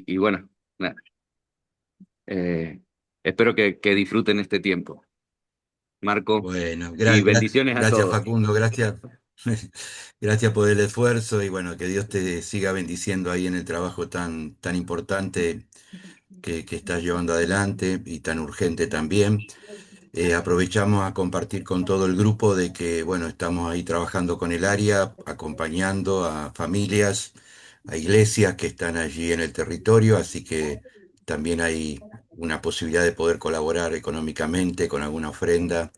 y bueno, nada, eh, espero que disfruten este tiempo. Marco, Bueno, y bendiciones a gracias todos. Facundo, gracias, gracias por el esfuerzo y bueno, que Dios te siga bendiciendo ahí en el trabajo tan importante que estás llevando adelante y tan urgente también. Aprovechamos a compartir con todo el grupo de que, bueno, estamos ahí trabajando con el área, acompañando a familias, a iglesias que están allí en el territorio, así que también hay una posibilidad de poder colaborar económicamente con alguna ofrenda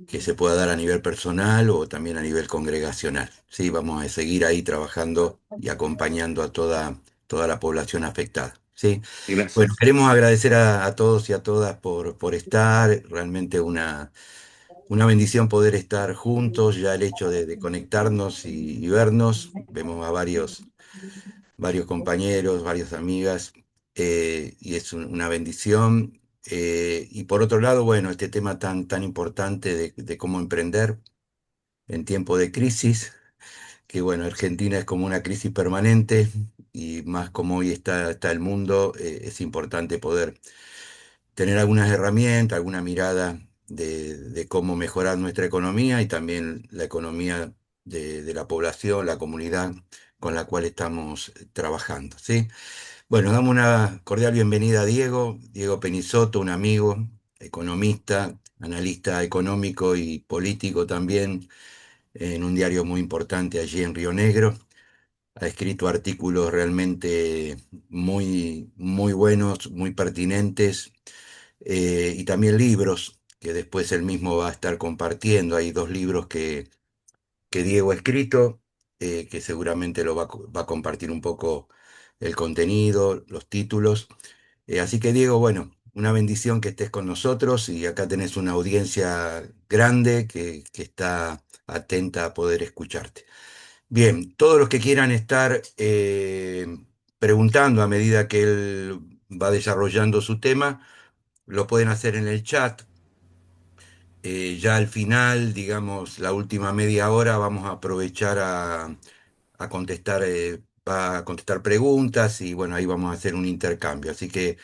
que se pueda dar a nivel personal o también a nivel congregacional. Sí, vamos a seguir ahí trabajando y acompañando a toda la población afectada. Sí. Bueno, Gracias. queremos agradecer a todos y a todas por estar. Realmente una bendición poder estar juntos, ya el hecho de conectarnos y vernos. Vemos a varios compañeros, varias amigas, y es una bendición. Y por otro lado, bueno, este tema tan importante de cómo emprender en tiempo de crisis, que bueno, Argentina es como una crisis permanente y más como hoy está el mundo, es importante poder tener algunas herramientas, alguna mirada de cómo mejorar nuestra economía y también la economía de la población, la comunidad con la cual estamos trabajando, ¿sí? Bueno, damos una cordial bienvenida a Diego Penizotto, un amigo, economista, analista económico y político también, en un diario muy importante allí en Río Negro. Ha escrito artículos realmente muy buenos, muy pertinentes, y también libros que después él mismo va a estar compartiendo. Hay dos libros que Diego ha escrito, que seguramente va a compartir un poco el contenido, los títulos. Así que Diego, bueno, una bendición que estés con nosotros y acá tenés una audiencia grande que está atenta a poder escucharte. Bien, todos los que quieran estar preguntando a medida que él va desarrollando su tema, lo pueden hacer en el chat. Ya al final, digamos, la última media hora, vamos a aprovechar a contestar, va a contestar preguntas y bueno, ahí vamos a hacer un intercambio. Así que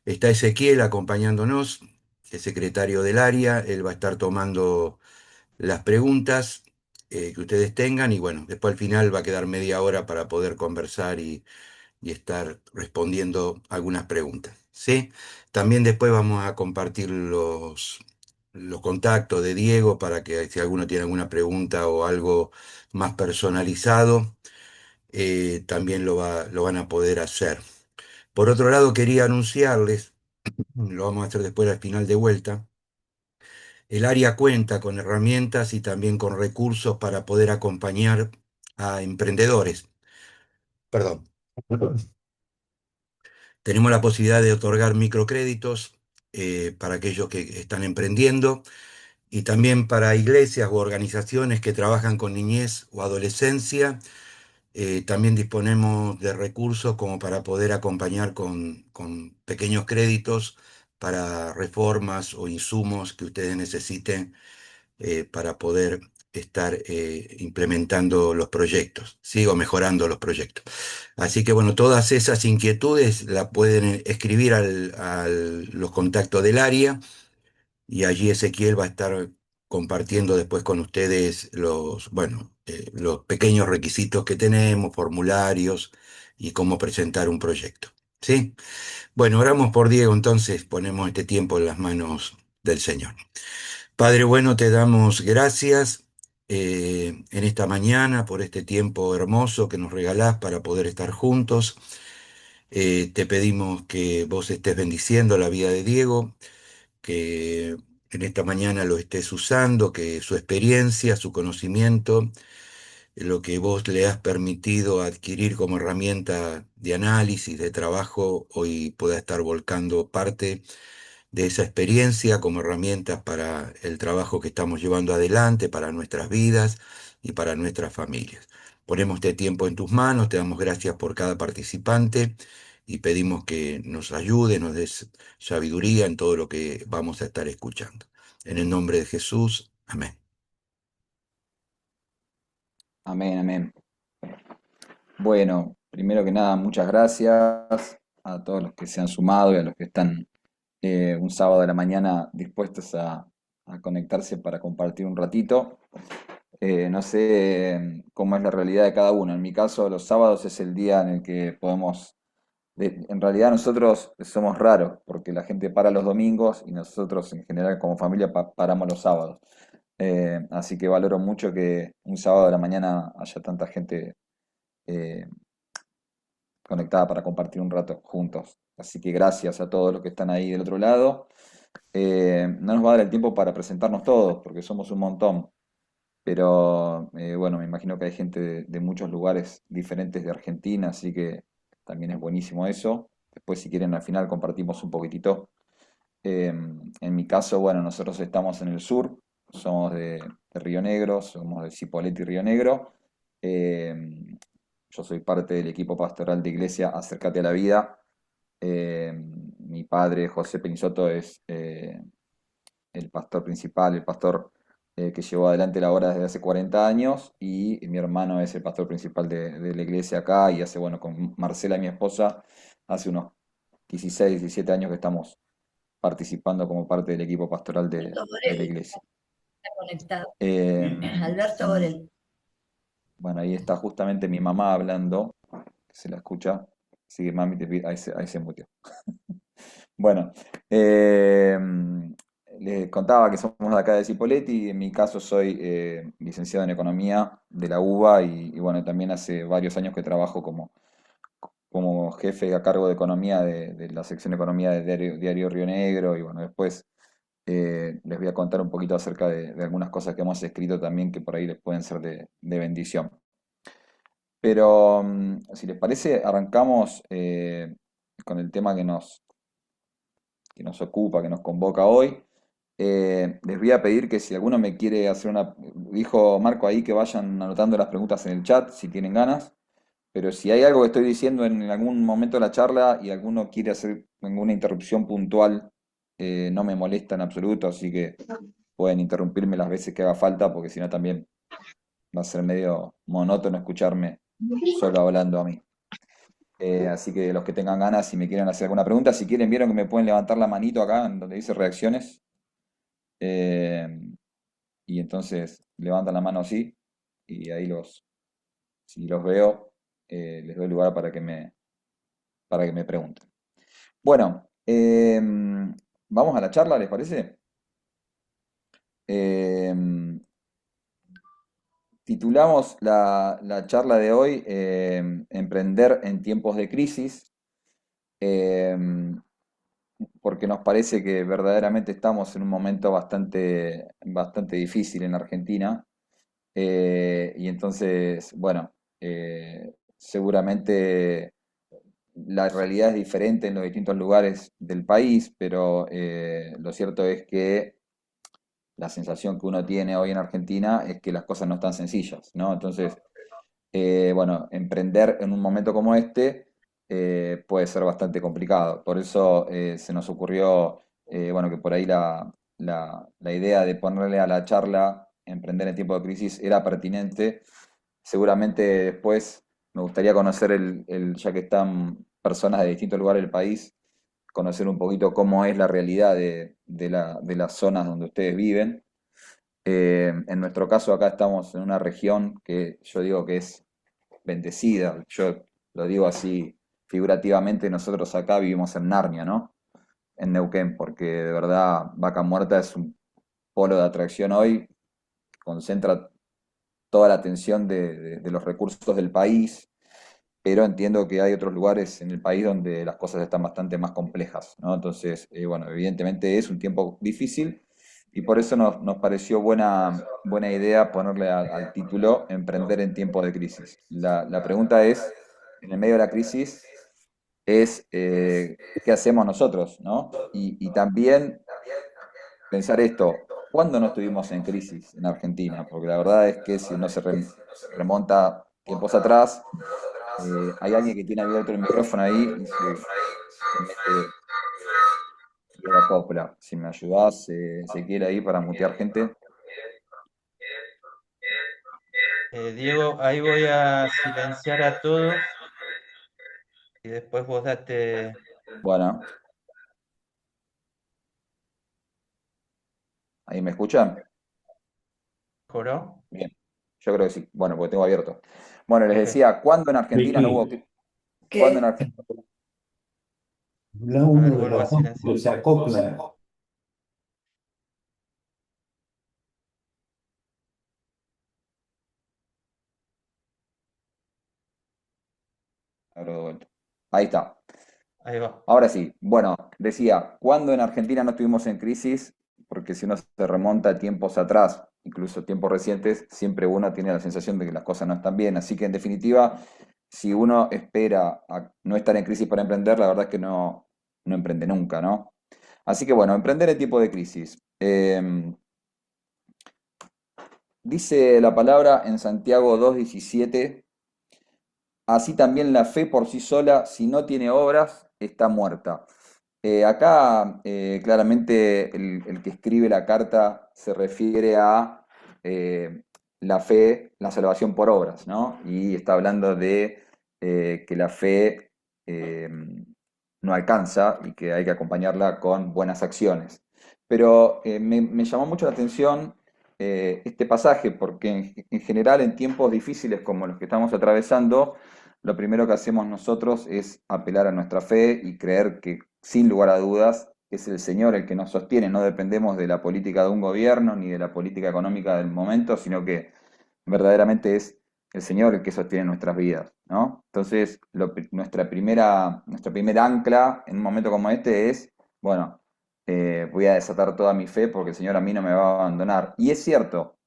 está Ezequiel acompañándonos, el secretario del área, él va a estar tomando las preguntas que ustedes tengan y bueno, después al final va a quedar media hora para poder conversar y estar respondiendo algunas preguntas. ¿Sí? También después vamos a compartir los contactos de Diego para que si alguno tiene alguna pregunta o algo más personalizado, también lo van a poder hacer. Por otro lado, quería anunciarles, lo vamos a hacer después al final de vuelta, el área cuenta con herramientas y también con recursos para poder acompañar a emprendedores. Perdón. Tenemos la posibilidad de otorgar microcréditos para aquellos que están emprendiendo y también para iglesias u organizaciones que trabajan con niñez o adolescencia. También disponemos de recursos como para poder acompañar con pequeños créditos para reformas o insumos que ustedes necesiten para poder estar implementando los proyectos, sigo mejorando los proyectos. Así que bueno, todas esas inquietudes las pueden escribir los contactos del área y allí Ezequiel va a estar compartiendo después con ustedes los pequeños requisitos que tenemos, formularios y cómo presentar un proyecto. ¿Sí? Bueno, oramos por Diego, entonces ponemos este tiempo en las manos del Señor. Padre bueno, te damos gracias en esta mañana por este tiempo hermoso que nos regalás para poder estar juntos. Te pedimos que vos estés bendiciendo la vida de Diego, que en esta mañana lo estés usando, que su experiencia, su conocimiento, lo que vos le has permitido adquirir como herramienta de análisis, de trabajo, hoy pueda estar volcando parte de esa experiencia como herramientas para el trabajo que estamos llevando adelante, para nuestras vidas y para nuestras familias. Ponemos este tiempo en tus manos, te damos gracias por cada participante y pedimos que nos ayude, nos des sabiduría en todo lo que vamos a estar escuchando. En el nombre de Jesús, amén. Amén, amén. Bueno, primero que nada, muchas gracias. a todos los que se han sumado y a los que están un sábado de la mañana dispuestos a conectarse para compartir un ratito. No sé cómo es la realidad de cada uno. En mi caso, los sábados es el día en el que podemos... En realidad nosotros somos raros, porque la gente para los domingos y nosotros en general como familia paramos los sábados. Así que valoro mucho que un sábado de la mañana haya tanta gente eh, conectada para compartir un rato juntos. Así que gracias a todos los que están ahí del otro lado. No nos va a dar el tiempo para presentarnos todos, porque somos un montón. Pero bueno, me imagino que hay gente de muchos lugares diferentes de Argentina, así que también es buenísimo eso. Después, si quieren, al final compartimos un poquitito. En mi caso, bueno, nosotros estamos en el sur, somos de Río Negro, somos de Cipolletti y Río Negro. Eh, yo soy parte del equipo pastoral de Iglesia Acércate a la Vida. Mi padre, José Penisoto, es el pastor principal, el pastor que llevó adelante la obra desde hace 40 años, y mi hermano es el pastor principal de la iglesia acá, y hace, bueno, con Marcela, mi esposa, hace unos 16, 17 años que estamos participando como parte del equipo pastoral Alberto de la Borelli iglesia. está conectado. Eh, Alberto Borelli. bueno, ahí está justamente mi mamá hablando, que se la escucha. Así que mami, ahí se mutió. Bueno, les contaba que somos de acá de Cipolletti. En mi caso soy licenciado en Economía de la UBA, y bueno, también hace varios años que trabajo como jefe a cargo de Economía de la sección de Economía de Diario Río Negro. Y bueno, después les voy a contar un poquito acerca de algunas cosas que hemos escrito también, que por ahí les pueden ser de bendición. Pero si les parece, arrancamos con el tema que nos ocupa, que nos convoca hoy. Les voy a pedir que si alguno me quiere hacer una... Dijo Marco ahí que vayan anotando las preguntas en el chat si tienen ganas, pero si hay algo que estoy diciendo en algún momento de la charla y alguno quiere hacer alguna interrupción puntual, no me molesta en absoluto, así que pueden interrumpirme las veces que haga falta, porque si no también va a ser medio monótono escucharme solo hablando a mí. Así que los que tengan ganas, si me quieren hacer alguna pregunta, si quieren, vieron que me pueden levantar la manito acá en donde dice reacciones. Eh, y entonces levantan la mano así, y ahí si los veo, les doy lugar para que me pregunten. Bueno, vamos a la charla, ¿les parece? Eh, Titulamos la charla de hoy Emprender en tiempos de crisis. eh, Porque nos parece que verdaderamente estamos en un momento bastante, bastante difícil en Argentina. Y entonces, bueno, seguramente la realidad es diferente en los distintos lugares del país, pero lo cierto es que la sensación que uno tiene hoy en Argentina es que las cosas no están sencillas, ¿no? Entonces, bueno, emprender en un momento como este puede ser bastante complicado. Por eso se nos ocurrió, bueno, que por ahí la idea de ponerle a la charla Emprender en tiempo de crisis era pertinente. Seguramente después me gustaría conocer ya que están personas de distintos lugares del país, conocer un poquito cómo es la realidad de las zonas donde ustedes viven. En nuestro caso acá estamos en una región que yo digo que es bendecida. Yo lo digo así figurativamente, nosotros acá vivimos en Narnia, ¿no? En Neuquén, porque de verdad Vaca Muerta es un polo de atracción hoy, concentra toda la atención de los recursos del país, pero entiendo que hay otros lugares en el país donde las cosas están bastante más complejas, ¿no? Entonces, bueno, evidentemente es un tiempo difícil, y por eso nos pareció buena idea ponerle al título Emprender en tiempos de crisis. La pregunta es, en el medio de la crisis, es qué hacemos nosotros, ¿no? Y también pensar esto, ¿cuándo no estuvimos en crisis en Argentina? Porque la verdad es que si uno se remonta tiempos atrás, hay alguien que tiene abierto el micrófono ahí y se mete la copla. Si me ayudás, se quiere ahí para mutear gente. Diego, ahí voy a silenciar a todos y después vos date... Bueno, ¿ahí me escuchan? ¿Mejoró? Bien, yo creo que sí. Bueno, porque tengo abierto. Bueno, les Ok. decía, ¿cuándo en Argentina no hubo... Vicky, ¿Cuándo en ¿Qué? Argentina? habla A ver, uno de vuelvo a los dos que silenciar. se acopla. Abro de vuelta. Ahí está. Ahí va. Ahora sí, bueno, decía, ¿cuándo en Argentina no estuvimos en crisis? Porque si uno se remonta a tiempos atrás, incluso tiempos recientes, siempre uno tiene la sensación de que las cosas no están bien. Así que en definitiva, si uno espera a no estar en crisis para emprender, la verdad es que no emprende nunca, ¿no? Así que bueno, emprender en tiempo de crisis. Dice la palabra en Santiago 2:17, así también la fe por sí sola, si no tiene obras, está muerta. Acá claramente el que escribe la carta se refiere a la fe, la salvación por obras, ¿no? Y está hablando de que la fe eh, no alcanza y que hay que acompañarla con buenas acciones. Pero me llamó mucho la atención este pasaje porque en general en tiempos difíciles como los que estamos atravesando, lo primero que hacemos nosotros es apelar a nuestra fe y creer que, sin lugar a dudas, es el Señor el que nos sostiene. No dependemos de la política de un gobierno ni de la política económica del momento, sino que verdaderamente es el Señor el que sostiene nuestras vidas, ¿no? Entonces, nuestra primera ancla en un momento como este es, bueno, voy a desatar toda mi fe porque el Señor a mí no me va a abandonar. Y es cierto,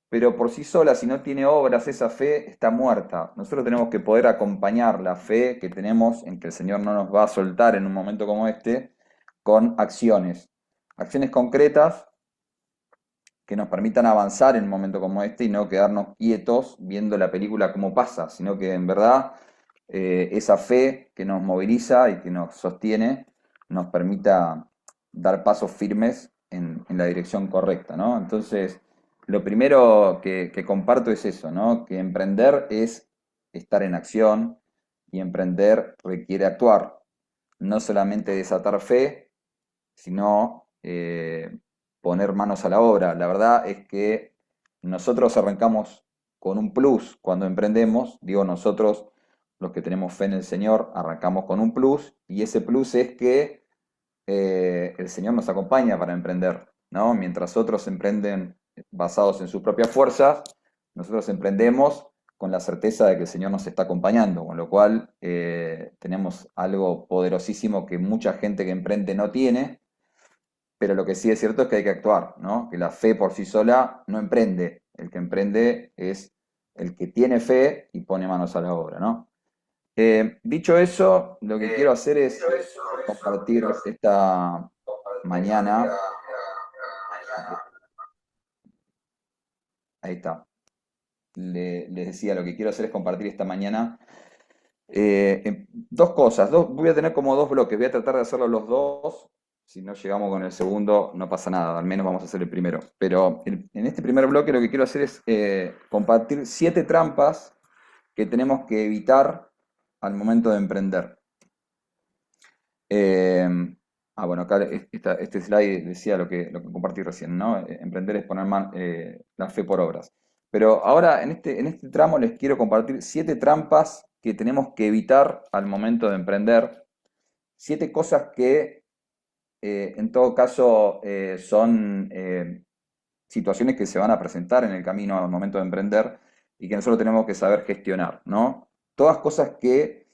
pero por sí sola, si no tiene obras, esa fe está muerta. Nosotros tenemos que poder acompañar la fe que tenemos en que el Señor no nos va a soltar en un momento como este, con acciones. Acciones concretas que nos permitan avanzar en un momento como este y no quedarnos quietos viendo la película como pasa, sino que en verdad esa fe que nos moviliza y que nos sostiene nos permita dar pasos firmes en la dirección correcta, ¿no? Entonces, lo primero que comparto es eso, ¿no? Que emprender es estar en acción y emprender requiere actuar, no solamente desatar fe, sino poner manos a la obra. La verdad es que nosotros arrancamos con un plus cuando emprendemos, digo nosotros los que tenemos fe en el Señor, arrancamos con un plus y ese plus es que el Señor nos acompaña para emprender, ¿no? Mientras otros emprenden basados en sus propias fuerzas, nosotros emprendemos con la certeza de que el Señor nos está acompañando, con lo cual tenemos algo poderosísimo que mucha gente que emprende no tiene, pero lo que sí es cierto es que hay que actuar, ¿no? Que la fe por sí sola no emprende. El que emprende es el que tiene fe y pone manos a la obra, ¿no? Dicho eso, lo que quiero hacer es compartir esta mañana. Ahí está. Les decía, lo que quiero hacer es compartir esta mañana dos cosas. Voy a tener como dos bloques. Voy a tratar de hacerlo los dos. Si no llegamos con el segundo, no pasa nada. Al menos vamos a hacer el primero. Pero en este primer bloque lo que quiero hacer es compartir 7 trampas que tenemos que evitar al momento de emprender. Bueno, acá este slide decía lo que compartí recién, ¿no? Emprender es poner la fe por obras. Pero ahora en este tramo les quiero compartir 7 trampas que tenemos que evitar al momento de emprender. 7 cosas que en todo caso son situaciones que se van a presentar en el camino al momento de emprender y que nosotros tenemos que saber gestionar, ¿no? Todas cosas que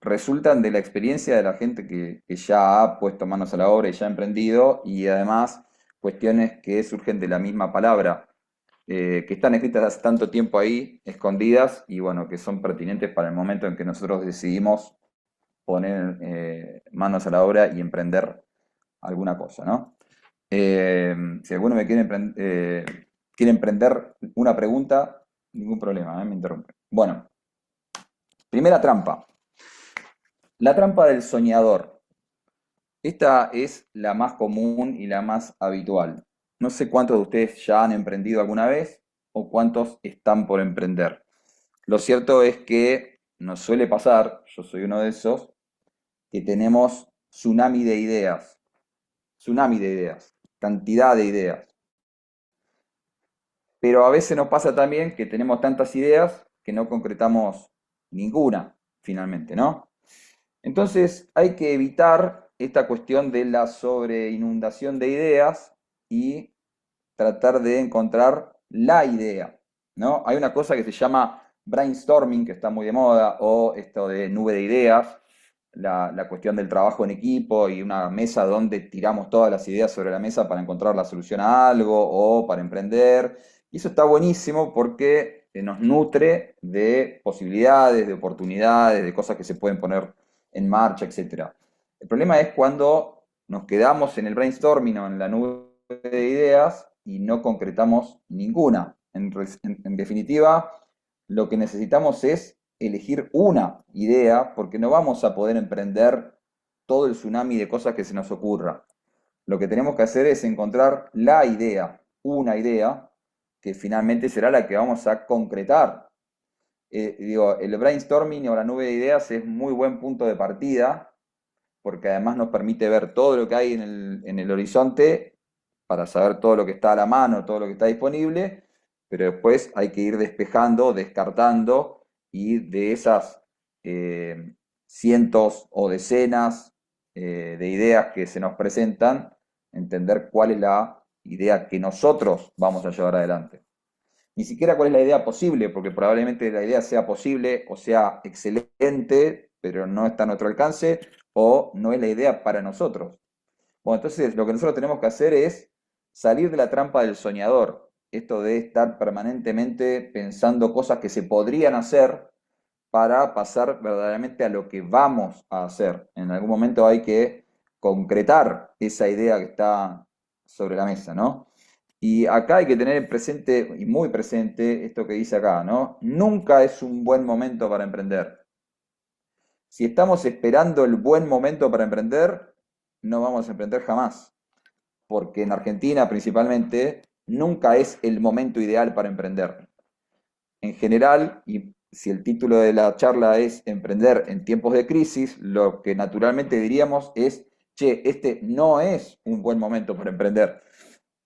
resultan de la experiencia de la gente que ya ha puesto manos a la obra y ya ha emprendido, y además cuestiones que surgen de la misma palabra, que están escritas hace tanto tiempo ahí, escondidas, y bueno, que son pertinentes para el momento en que nosotros decidimos poner manos a la obra y emprender alguna cosa, ¿no? Si alguno me quiere emprender una pregunta, ningún problema, me interrumpe. Bueno, primera trampa. La trampa del soñador. Esta es la más común y la más habitual. No sé cuántos de ustedes ya han emprendido alguna vez o cuántos están por emprender. Lo cierto es que nos suele pasar, yo soy uno de esos, que tenemos tsunami de ideas, cantidad de ideas. Pero a veces nos pasa también que tenemos tantas ideas que no concretamos ninguna, finalmente, ¿no? Entonces hay que evitar esta cuestión de la sobreinundación de ideas y tratar de encontrar la idea, ¿no? Hay una cosa que se llama brainstorming, que está muy de moda, o esto de nube de ideas, la cuestión del trabajo en equipo y una mesa donde tiramos todas las ideas sobre la mesa para encontrar la solución a algo o para emprender. Y eso está buenísimo porque nos nutre de posibilidades, de oportunidades, de cosas que se pueden poner en marcha, etc. El problema es cuando nos quedamos en el brainstorming o en la nube de ideas y no concretamos ninguna. En definitiva, lo que necesitamos es elegir una idea, porque no vamos a poder emprender todo el tsunami de cosas que se nos ocurra. Lo que tenemos que hacer es encontrar la idea, una idea, que finalmente será la que vamos a concretar. El brainstorming o la nube de ideas es muy buen punto de partida, porque además nos permite ver todo lo que hay en el horizonte para saber todo lo que está a la mano, todo lo que está disponible, pero después hay que ir despejando, descartando, y de esas cientos o decenas de ideas que se nos presentan, entender cuál es la idea que nosotros vamos a llevar adelante. Ni siquiera cuál es la idea posible, porque probablemente la idea sea posible o sea excelente, pero no está a nuestro alcance, o no es la idea para nosotros. Bueno, entonces lo que nosotros tenemos que hacer es salir de la trampa del soñador, esto de estar permanentemente pensando cosas que se podrían hacer para pasar verdaderamente a lo que vamos a hacer. En algún momento hay que concretar esa idea que está sobre la mesa, ¿no? Y acá hay que tener presente, y muy presente, esto que dice acá, ¿no? Nunca es un buen momento para emprender. Si estamos esperando el buen momento para emprender, no vamos a emprender jamás. Porque en Argentina principalmente, nunca es el momento ideal para emprender. En general, y si el título de la charla es Emprender en tiempos de crisis, lo que naturalmente diríamos es, che, este no es un buen momento para emprender.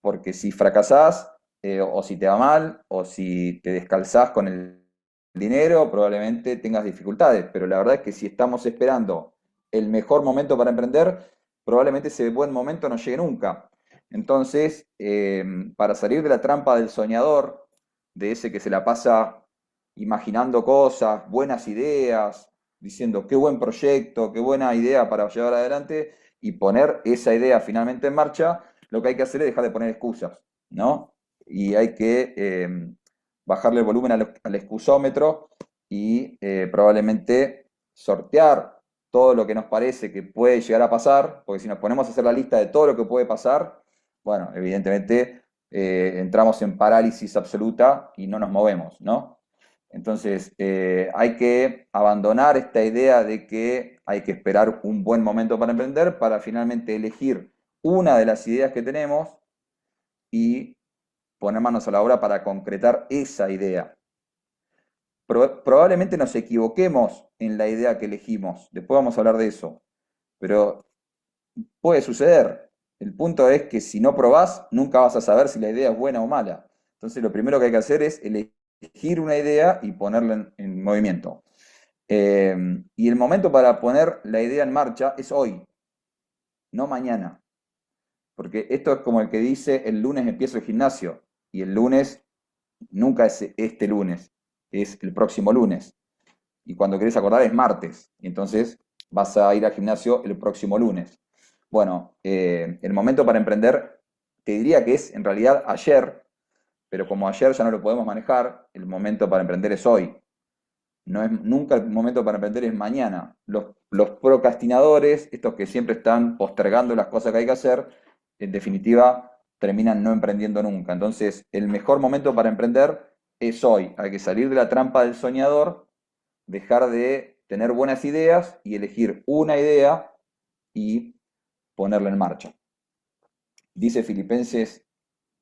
Porque si fracasás, o si te va mal, o si te descalzás con el dinero, probablemente tengas dificultades. Pero la verdad es que si estamos esperando el mejor momento para emprender, probablemente ese buen momento no llegue nunca. Entonces, para salir de la trampa del soñador, de ese que se la pasa imaginando cosas, buenas ideas, diciendo qué buen proyecto, qué buena idea para llevar adelante, y poner esa idea finalmente en marcha, lo que hay que hacer es dejar de poner excusas, ¿no? Y hay que bajarle el volumen al excusómetro y probablemente sortear todo lo que nos parece que puede llegar a pasar, porque si nos ponemos a hacer la lista de todo lo que puede pasar, bueno, evidentemente entramos en parálisis absoluta y no nos movemos, ¿no? Entonces, hay que abandonar esta idea de que hay que esperar un buen momento para emprender, para finalmente elegir una de las ideas que tenemos y poner manos a la obra para concretar esa idea. Probablemente nos equivoquemos en la idea que elegimos, después vamos a hablar de eso, pero puede suceder. El punto es que si no probás, nunca vas a saber si la idea es buena o mala. Entonces lo primero que hay que hacer es elegir una idea y ponerla en movimiento. Y el momento para poner la idea en marcha es hoy, no mañana. Porque esto es como el que dice, el lunes empiezo el gimnasio, y el lunes nunca es este lunes, es el próximo lunes. Y cuando querés acordar es martes, y entonces vas a ir al gimnasio el próximo lunes. Bueno, el momento para emprender, te diría que es en realidad ayer, pero como ayer ya no lo podemos manejar, el momento para emprender es hoy. No es, nunca el momento para emprender es mañana. Los procrastinadores, estos que siempre están postergando las cosas que hay que hacer, en definitiva terminan no emprendiendo nunca. Entonces, el mejor momento para emprender es hoy. Hay que salir de la trampa del soñador, dejar de tener buenas ideas y elegir una idea y ponerla en marcha. Dice Filipenses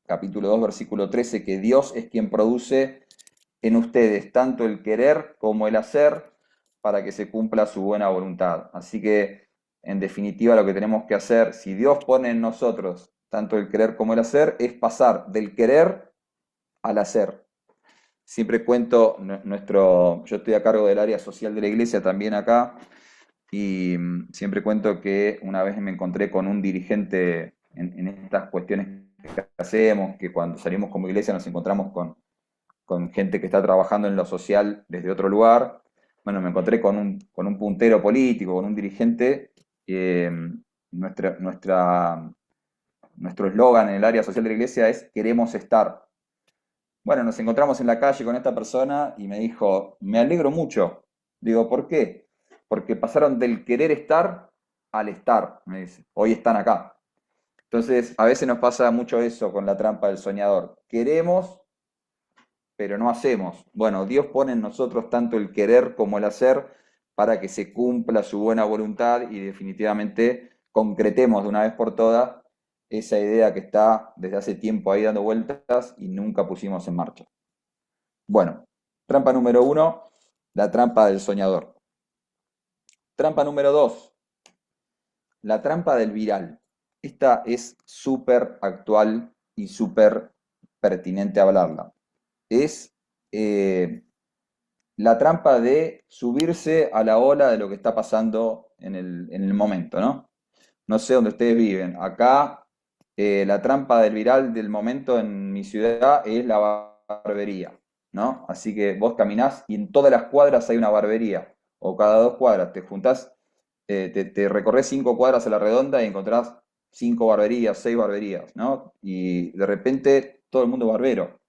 capítulo 2, versículo 13, que Dios es quien produce en ustedes tanto el querer como el hacer para que se cumpla su buena voluntad. Así que, en definitiva, lo que tenemos que hacer, si Dios pone en nosotros tanto el querer como el hacer, es pasar del querer al hacer. Siempre cuento, yo estoy a cargo del área social de la iglesia también acá, y siempre cuento que una vez me encontré con un dirigente en estas cuestiones que hacemos, que cuando salimos como iglesia nos encontramos con gente que está trabajando en lo social desde otro lugar. Bueno, me encontré con un puntero político, con un dirigente. Nuestro eslogan en el área social de la iglesia es "queremos estar". Bueno, nos encontramos en la calle con esta persona y me dijo, me alegro mucho. Digo, ¿por qué? Porque pasaron del querer estar al estar, me dice. Hoy están acá. Entonces, a veces nos pasa mucho eso con la trampa del soñador. Queremos, pero no hacemos. Bueno, Dios pone en nosotros tanto el querer como el hacer para que se cumpla su buena voluntad y definitivamente concretemos de una vez por todas esa idea que está desde hace tiempo ahí dando vueltas y nunca pusimos en marcha. Bueno, trampa número 1, la trampa del soñador. Trampa número 2, la trampa del viral. Esta es súper actual y súper pertinente hablarla. Es la trampa de subirse a la ola de lo que está pasando en el momento, ¿no? No sé dónde ustedes viven. Acá la trampa del viral del momento en mi ciudad es la barbería, ¿no? Así que vos caminás y en todas las cuadras hay una barbería, o cada 2 cuadras, te juntás, te recorres 5 cuadras a la redonda y encontrás 5 barberías, 6 barberías, ¿no? Y de repente todo el mundo barbero.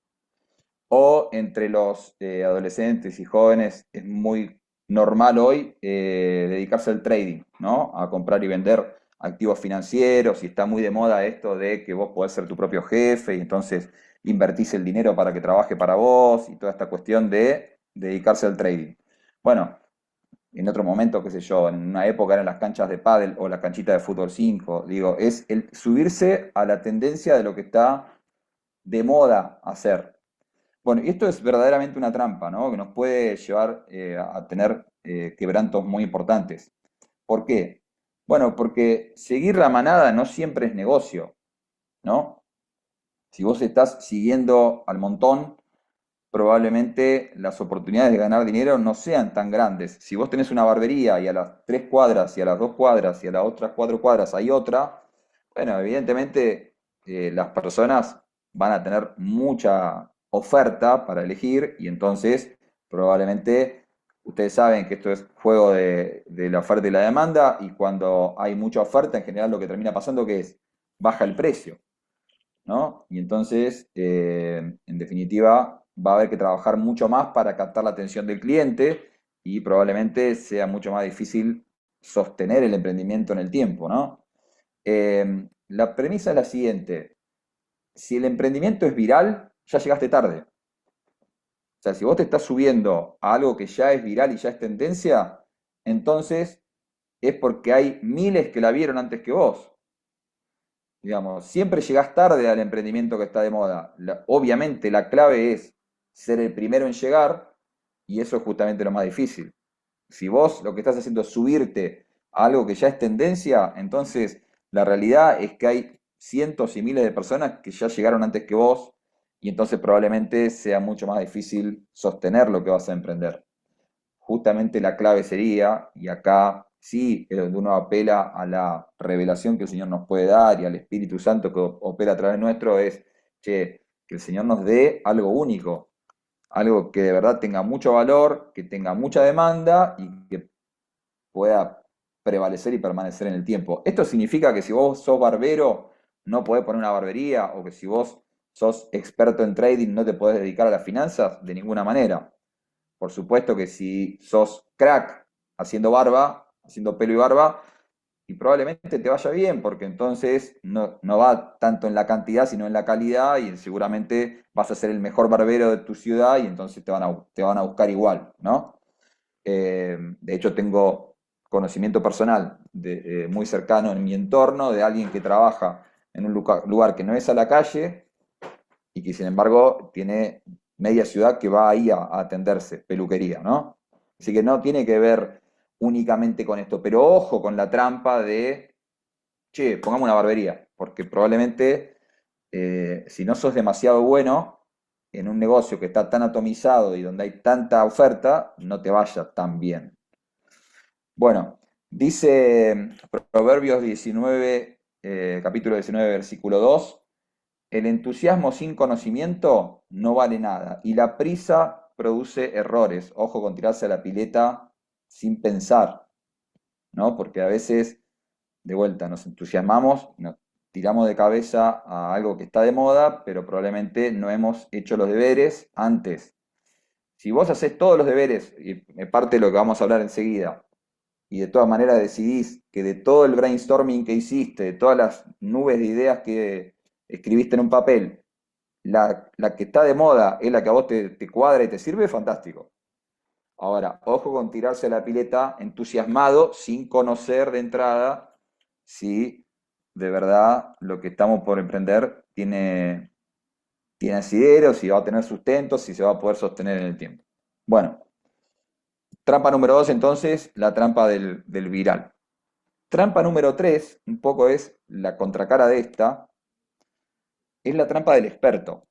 O entre los adolescentes y jóvenes es muy normal hoy dedicarse al trading, ¿no? A comprar y vender activos financieros, y está muy de moda esto de que vos podés ser tu propio jefe y entonces invertís el dinero para que trabaje para vos y toda esta cuestión de dedicarse al trading. Bueno, en otro momento, qué sé yo, en una época eran las canchas de pádel o la canchita de fútbol 5, digo, es el subirse a la tendencia de lo que está de moda hacer. Bueno, y esto es verdaderamente una trampa, ¿no? Que nos puede llevar a tener quebrantos muy importantes. ¿Por qué? Bueno, porque seguir la manada no siempre es negocio, ¿no? Si vos estás siguiendo al montón, probablemente las oportunidades de ganar dinero no sean tan grandes. Si vos tenés una barbería y a las 3 cuadras y a las 2 cuadras y a las otras 4 cuadras hay otra, bueno, evidentemente las personas van a tener mucha oferta para elegir y entonces probablemente ustedes saben que esto es juego de la oferta y la demanda, y cuando hay mucha oferta en general lo que termina pasando que es baja el precio, ¿no? Y entonces en definitiva va a haber que trabajar mucho más para captar la atención del cliente y probablemente sea mucho más difícil sostener el emprendimiento en el tiempo, ¿no? La premisa es la siguiente: si el emprendimiento es viral, ya llegaste tarde. O sea, si vos te estás subiendo a algo que ya es viral y ya es tendencia, entonces es porque hay miles que la vieron antes que vos. Digamos, siempre llegás tarde al emprendimiento que está de moda. Obviamente la clave es ser el primero en llegar, y eso es justamente lo más difícil. Si vos lo que estás haciendo es subirte a algo que ya es tendencia, entonces la realidad es que hay cientos y miles de personas que ya llegaron antes que vos, y entonces probablemente sea mucho más difícil sostener lo que vas a emprender. Justamente la clave sería, y acá sí es donde uno apela a la revelación que el Señor nos puede dar y al Espíritu Santo que opera a través nuestro, es que el Señor nos dé algo único, algo que de verdad tenga mucho valor, que tenga mucha demanda y que pueda prevalecer y permanecer en el tiempo. Esto significa que si vos sos barbero, no podés poner una barbería, o que si vos sos experto en trading, no te podés dedicar a las finanzas, de ninguna manera. Por supuesto que si sos crack haciendo barba, haciendo pelo y barba, y probablemente te vaya bien, porque entonces no va tanto en la cantidad, sino en la calidad, y seguramente vas a ser el mejor barbero de tu ciudad, y entonces te van a buscar igual, ¿no? De hecho, tengo conocimiento personal muy cercano en mi entorno de alguien que trabaja en un lugar que no es a la calle y que sin embargo tiene media ciudad que va ahí a atenderse, peluquería, ¿no? Así que no tiene que ver únicamente con esto, pero ojo con la trampa de, che, pongamos una barbería, porque probablemente si no sos demasiado bueno en un negocio que está tan atomizado y donde hay tanta oferta, no te vaya tan bien. Bueno, dice Proverbios 19, capítulo 19, versículo 2, el entusiasmo sin conocimiento no vale nada y la prisa produce errores. Ojo con tirarse a la pileta sin pensar, ¿no? Porque a veces, de vuelta, nos entusiasmamos, nos tiramos de cabeza a algo que está de moda, pero probablemente no hemos hecho los deberes antes. Si vos haces todos los deberes, y es parte de lo que vamos a hablar enseguida, y de todas maneras decidís que de todo el brainstorming que hiciste, de todas las nubes de ideas que escribiste en un papel, la que está de moda es la que a vos te cuadra y te sirve, fantástico. Ahora, ojo con tirarse a la pileta entusiasmado, sin conocer de entrada si de verdad lo que estamos por emprender tiene asidero, si va a tener sustento, si se va a poder sostener en el tiempo. Bueno, trampa número 2 entonces, la trampa del viral. Trampa número 3, un poco es la contracara de esta, es la trampa del experto.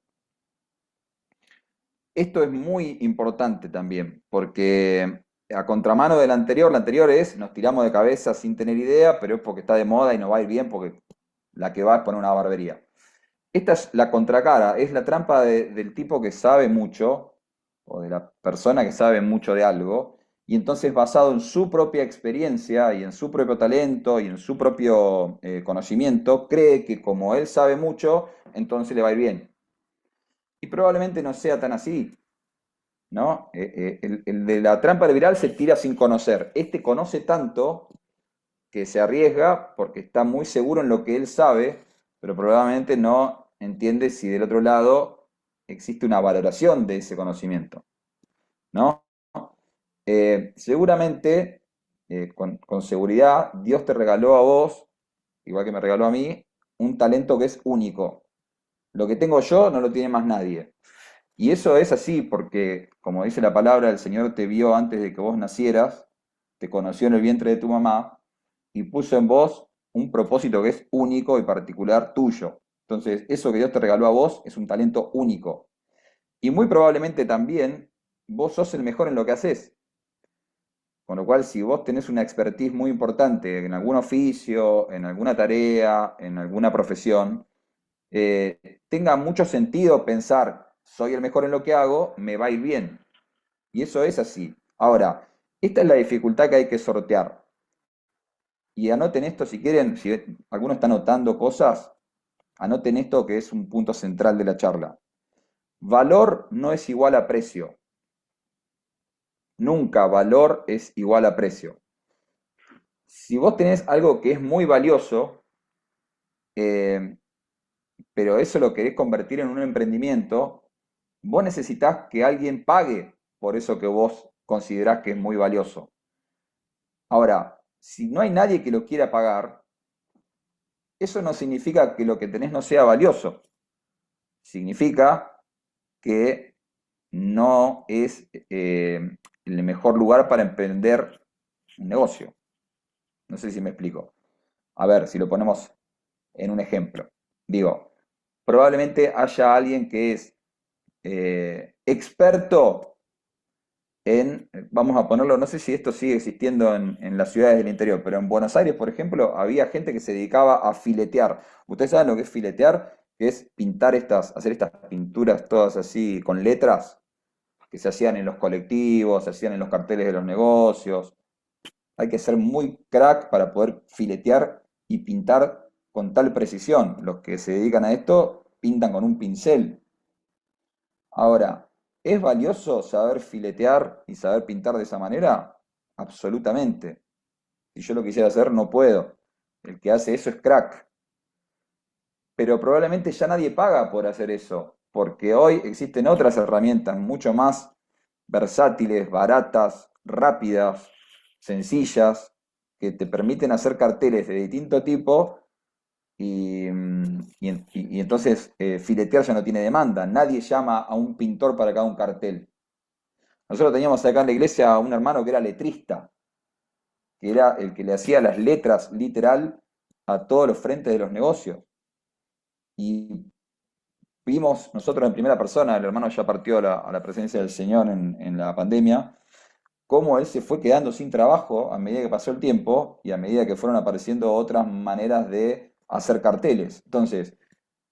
Esto es muy importante también, porque a contramano del anterior, la anterior es nos tiramos de cabeza sin tener idea, pero es porque está de moda y nos va a ir bien porque la que va es poner una barbería. Esta es la contracara, es la trampa del tipo que sabe mucho, o de la persona que sabe mucho de algo, y entonces basado en su propia experiencia y en su propio talento y en su propio conocimiento, cree que como él sabe mucho, entonces le va a ir bien. Y probablemente no sea tan así, ¿no? El de la trampa del viral se tira sin conocer. Este conoce tanto que se arriesga porque está muy seguro en lo que él sabe, pero probablemente no entiende si del otro lado existe una valoración de ese conocimiento, ¿no? Seguramente, con seguridad, Dios te regaló a vos, igual que me regaló a mí, un talento que es único. Lo que tengo yo no lo tiene más nadie. Y eso es así porque, como dice la palabra, el Señor te vio antes de que vos nacieras, te conoció en el vientre de tu mamá y puso en vos un propósito que es único y particular tuyo. Entonces, eso que Dios te regaló a vos es un talento único. Y muy probablemente también vos sos el mejor en lo que haces. Con lo cual, si vos tenés una expertise muy importante en algún oficio, en alguna tarea, en alguna profesión, tenga mucho sentido pensar, soy el mejor en lo que hago, me va a ir bien. Y eso es así. Ahora, esta es la dificultad que hay que sortear. Y anoten esto si quieren, si alguno está anotando cosas, anoten esto que es un punto central de la charla. Valor no es igual a precio. Nunca valor es igual a precio. Si vos tenés algo que es muy valioso, pero eso lo querés convertir en un emprendimiento, vos necesitás que alguien pague por eso que vos considerás que es muy valioso. Ahora, si no hay nadie que lo quiera pagar, eso no significa que lo que tenés no sea valioso. Significa que no es el mejor lugar para emprender un negocio. No sé si me explico. A ver, si lo ponemos en un ejemplo. Digo, probablemente haya alguien que es experto en, vamos a ponerlo, no sé si esto sigue existiendo en las ciudades del interior, pero en Buenos Aires, por ejemplo, había gente que se dedicaba a filetear. ¿Ustedes saben lo que es filetear? Que es pintar hacer estas pinturas todas así con letras que se hacían en los colectivos, se hacían en los carteles de los negocios. Hay que ser muy crack para poder filetear y pintar con tal precisión. Los que se dedican a esto pintan con un pincel. Ahora, ¿es valioso saber filetear y saber pintar de esa manera? Absolutamente. Si yo lo quisiera hacer, no puedo. El que hace eso es crack. Pero probablemente ya nadie paga por hacer eso, porque hoy existen otras herramientas mucho más versátiles, baratas, rápidas, sencillas, que te permiten hacer carteles de distinto tipo y entonces filetear ya no tiene demanda. Nadie llama a un pintor para que haga un cartel. Nosotros teníamos acá en la iglesia a un hermano que era letrista, que era el que le hacía las letras literal a todos los frentes de los negocios. Y vimos nosotros en primera persona, el hermano ya partió a la presencia del Señor en la pandemia, cómo él se fue quedando sin trabajo a medida que pasó el tiempo y a medida que fueron apareciendo otras maneras de hacer carteles. Entonces,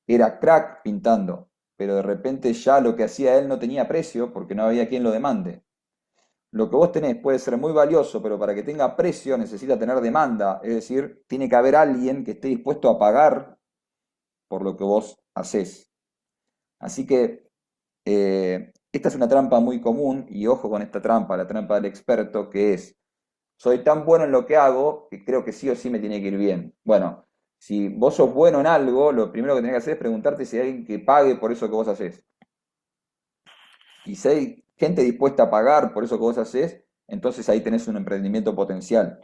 era crack pintando, pero de repente ya lo que hacía él no tenía precio porque no había quien lo demande. Lo que vos tenés puede ser muy valioso, pero para que tenga precio necesita tener demanda, es decir, tiene que haber alguien que esté dispuesto a pagar por lo que vos hacés. Así que esta es una trampa muy común, y ojo con esta trampa, la trampa del experto, que es, soy tan bueno en lo que hago que creo que sí o sí me tiene que ir bien. Bueno, si vos sos bueno en algo, lo primero que tenés que hacer es preguntarte si hay alguien que pague por eso que vos hacés. Y si hay gente dispuesta a pagar por eso que vos hacés, entonces ahí tenés un emprendimiento potencial.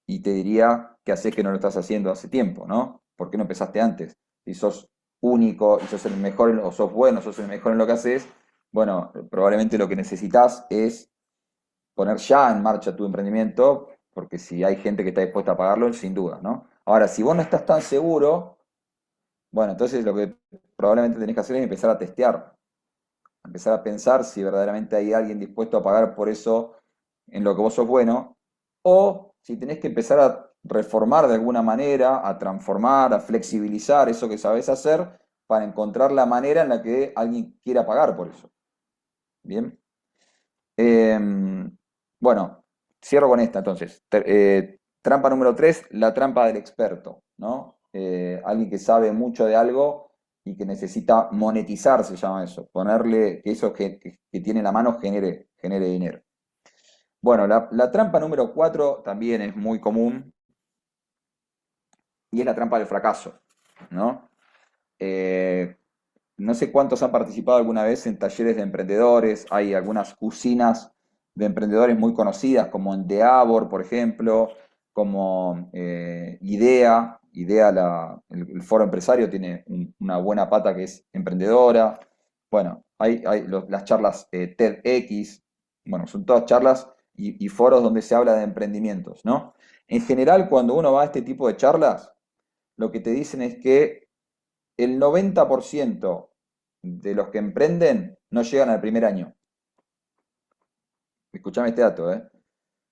Y te diría que hacés que no lo estás haciendo hace tiempo, ¿no? ¿Por qué no empezaste antes? Si sos único y sos el mejor, o sos bueno, sos el mejor en lo que haces, bueno, probablemente lo que necesitas es poner ya en marcha tu emprendimiento, porque si hay gente que está dispuesta a pagarlo, sin duda, ¿no? Ahora, si vos no estás tan seguro, bueno, entonces lo que probablemente tenés que hacer es empezar a testear, empezar a pensar si verdaderamente hay alguien dispuesto a pagar por eso en lo que vos sos bueno, o si tenés que empezar a reformar de alguna manera, a transformar, a flexibilizar eso que sabés hacer para encontrar la manera en la que alguien quiera pagar por eso. Bien. Bueno, cierro con esta entonces. Trampa número 3, la trampa del experto, ¿no? Alguien que sabe mucho de algo y que necesita monetizar, se llama eso, ponerle que eso que tiene en la mano genere dinero. Bueno, la trampa número 4 también es muy común y es la trampa del fracaso, ¿no? No sé cuántos han participado alguna vez en talleres de emprendedores, hay algunas usinas de emprendedores muy conocidas, como Endeavor, por ejemplo, como IDEA. IDEA, el foro empresario, tiene una buena pata que es emprendedora. Bueno, hay las charlas TEDx, bueno, son todas charlas y foros donde se habla de emprendimientos, ¿no? En general, cuando uno va a este tipo de charlas, lo que te dicen es que el 90% de los que emprenden no llegan al primer año. Escuchame este dato, ¿eh?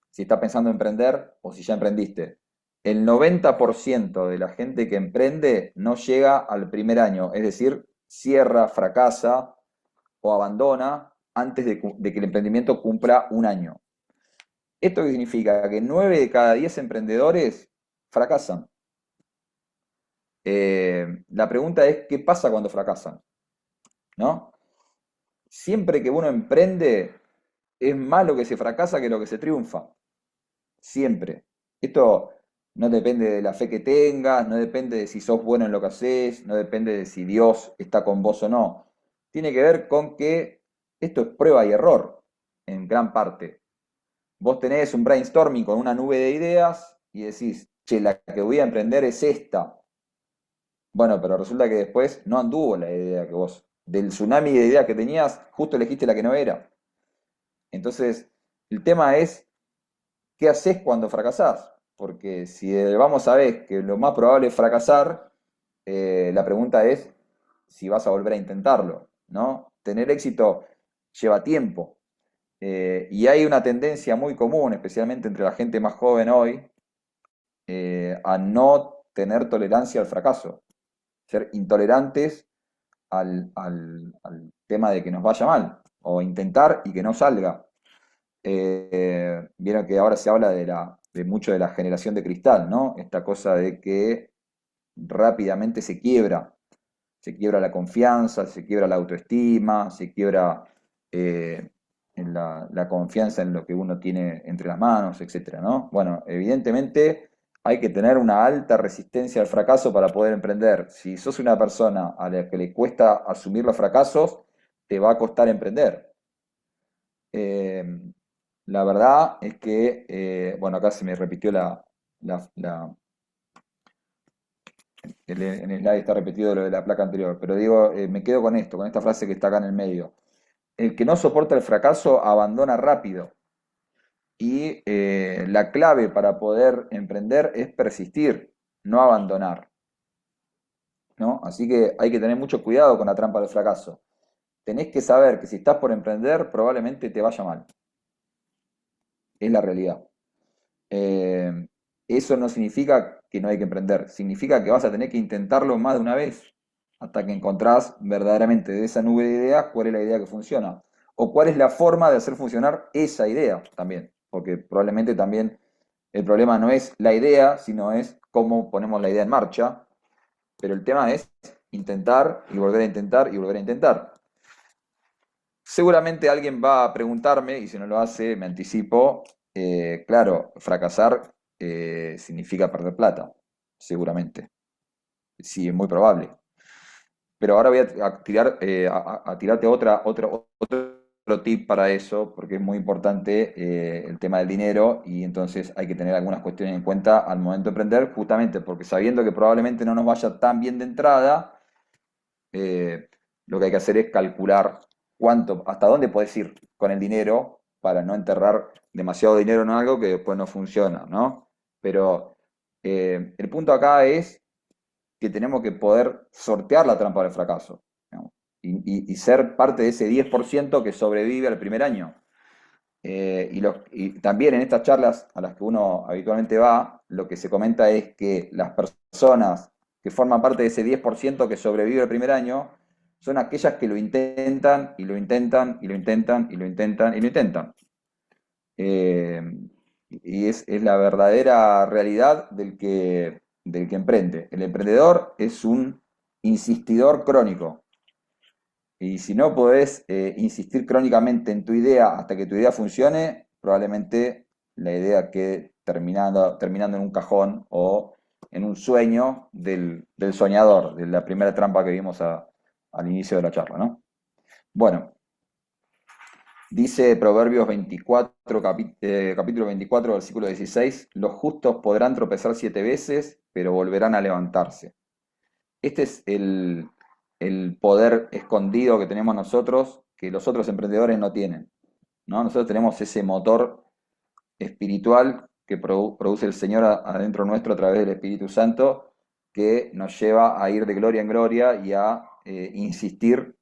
Si estás pensando en emprender o si ya emprendiste. El 90% de la gente que emprende no llega al primer año, es decir, cierra, fracasa o abandona antes de que el emprendimiento cumpla un año. ¿Esto qué significa? Que 9 de cada 10 emprendedores fracasan. La pregunta es, ¿qué pasa cuando fracasan? ¿No? Siempre que uno emprende, es más lo que se fracasa que lo que se triunfa. Siempre. Esto no depende de la fe que tengas, no depende de si sos bueno en lo que haces, no depende de si Dios está con vos o no. Tiene que ver con que esto es prueba y error, en gran parte. Vos tenés un brainstorming con una nube de ideas y decís, che, la que voy a emprender es esta. Bueno, pero resulta que después no anduvo la idea que vos, del tsunami de ideas que tenías, justo elegiste la que no era. Entonces, el tema es, ¿qué haces cuando fracasás? Porque si vamos a ver que lo más probable es fracasar, la pregunta es si vas a volver a intentarlo, ¿no? Tener éxito lleva tiempo. Y hay una tendencia muy común, especialmente entre la gente más joven hoy, a no tener tolerancia al fracaso, ser intolerantes al tema de que nos vaya mal, o intentar y que no salga. Vieron que ahora se habla de mucho de la generación de cristal, ¿no? Esta cosa de que rápidamente se quiebra la confianza, se quiebra la autoestima, se quiebra en la confianza en lo que uno tiene entre las manos, etcétera, ¿no? Bueno, evidentemente hay que tener una alta resistencia al fracaso para poder emprender. Si sos una persona a la que le cuesta asumir los fracasos, te va a costar emprender. La verdad es que, bueno, acá se me repitió en el slide está repetido lo de la placa anterior, pero digo, me quedo con esto, con esta frase que está acá en el medio. el que no soporta el fracaso abandona rápido. Y la clave para poder emprender es persistir, no abandonar, ¿no? Así que hay que tener mucho cuidado con la trampa del fracaso. Tenés que saber que si estás por emprender, probablemente te vaya mal. Es la realidad. Eso no significa que no hay que emprender, significa que vas a tener que intentarlo más de una vez hasta que encontrás verdaderamente de esa nube de ideas cuál es la idea que funciona o cuál es la forma de hacer funcionar esa idea también, porque probablemente también el problema no es la idea, sino es cómo ponemos la idea en marcha, pero el tema es intentar y volver a intentar y volver a intentar. Seguramente alguien va a preguntarme, y si no lo hace, me anticipo, claro, fracasar significa perder plata, seguramente. Sí, es muy probable. Pero ahora voy a tirarte otro tip para eso, porque es muy importante el tema del dinero y entonces hay que tener algunas cuestiones en cuenta al momento de emprender, justamente porque sabiendo que probablemente no nos vaya tan bien de entrada, lo que hay que hacer es calcular hasta dónde puedes ir con el dinero para no enterrar demasiado dinero en algo que después no funciona, ¿no? Pero el punto acá es que tenemos que poder sortear la trampa del fracaso, ¿no? Y ser parte de ese 10% que sobrevive al primer año. Y también en estas charlas a las que uno habitualmente va, lo que se comenta es que las personas que forman parte de ese 10% que sobrevive el primer año son aquellas que lo intentan y lo intentan y lo intentan y lo intentan y lo intentan. Y es la verdadera realidad del que emprende. El emprendedor es un insistidor crónico. Y si no podés insistir crónicamente en tu idea hasta que tu idea funcione, probablemente la idea quede terminando en un cajón o en un sueño del soñador, de la primera trampa que vimos al inicio de la charla, ¿no? Bueno, dice Proverbios 24, capítulo 24, versículo 16, los justos podrán tropezar 7 veces, pero volverán a levantarse. Este es el poder escondido que tenemos nosotros, que los otros emprendedores no tienen, ¿no? Nosotros tenemos ese motor espiritual que produce el Señor adentro nuestro a través del Espíritu Santo, que nos lleva a ir de gloria en gloria y a insistir,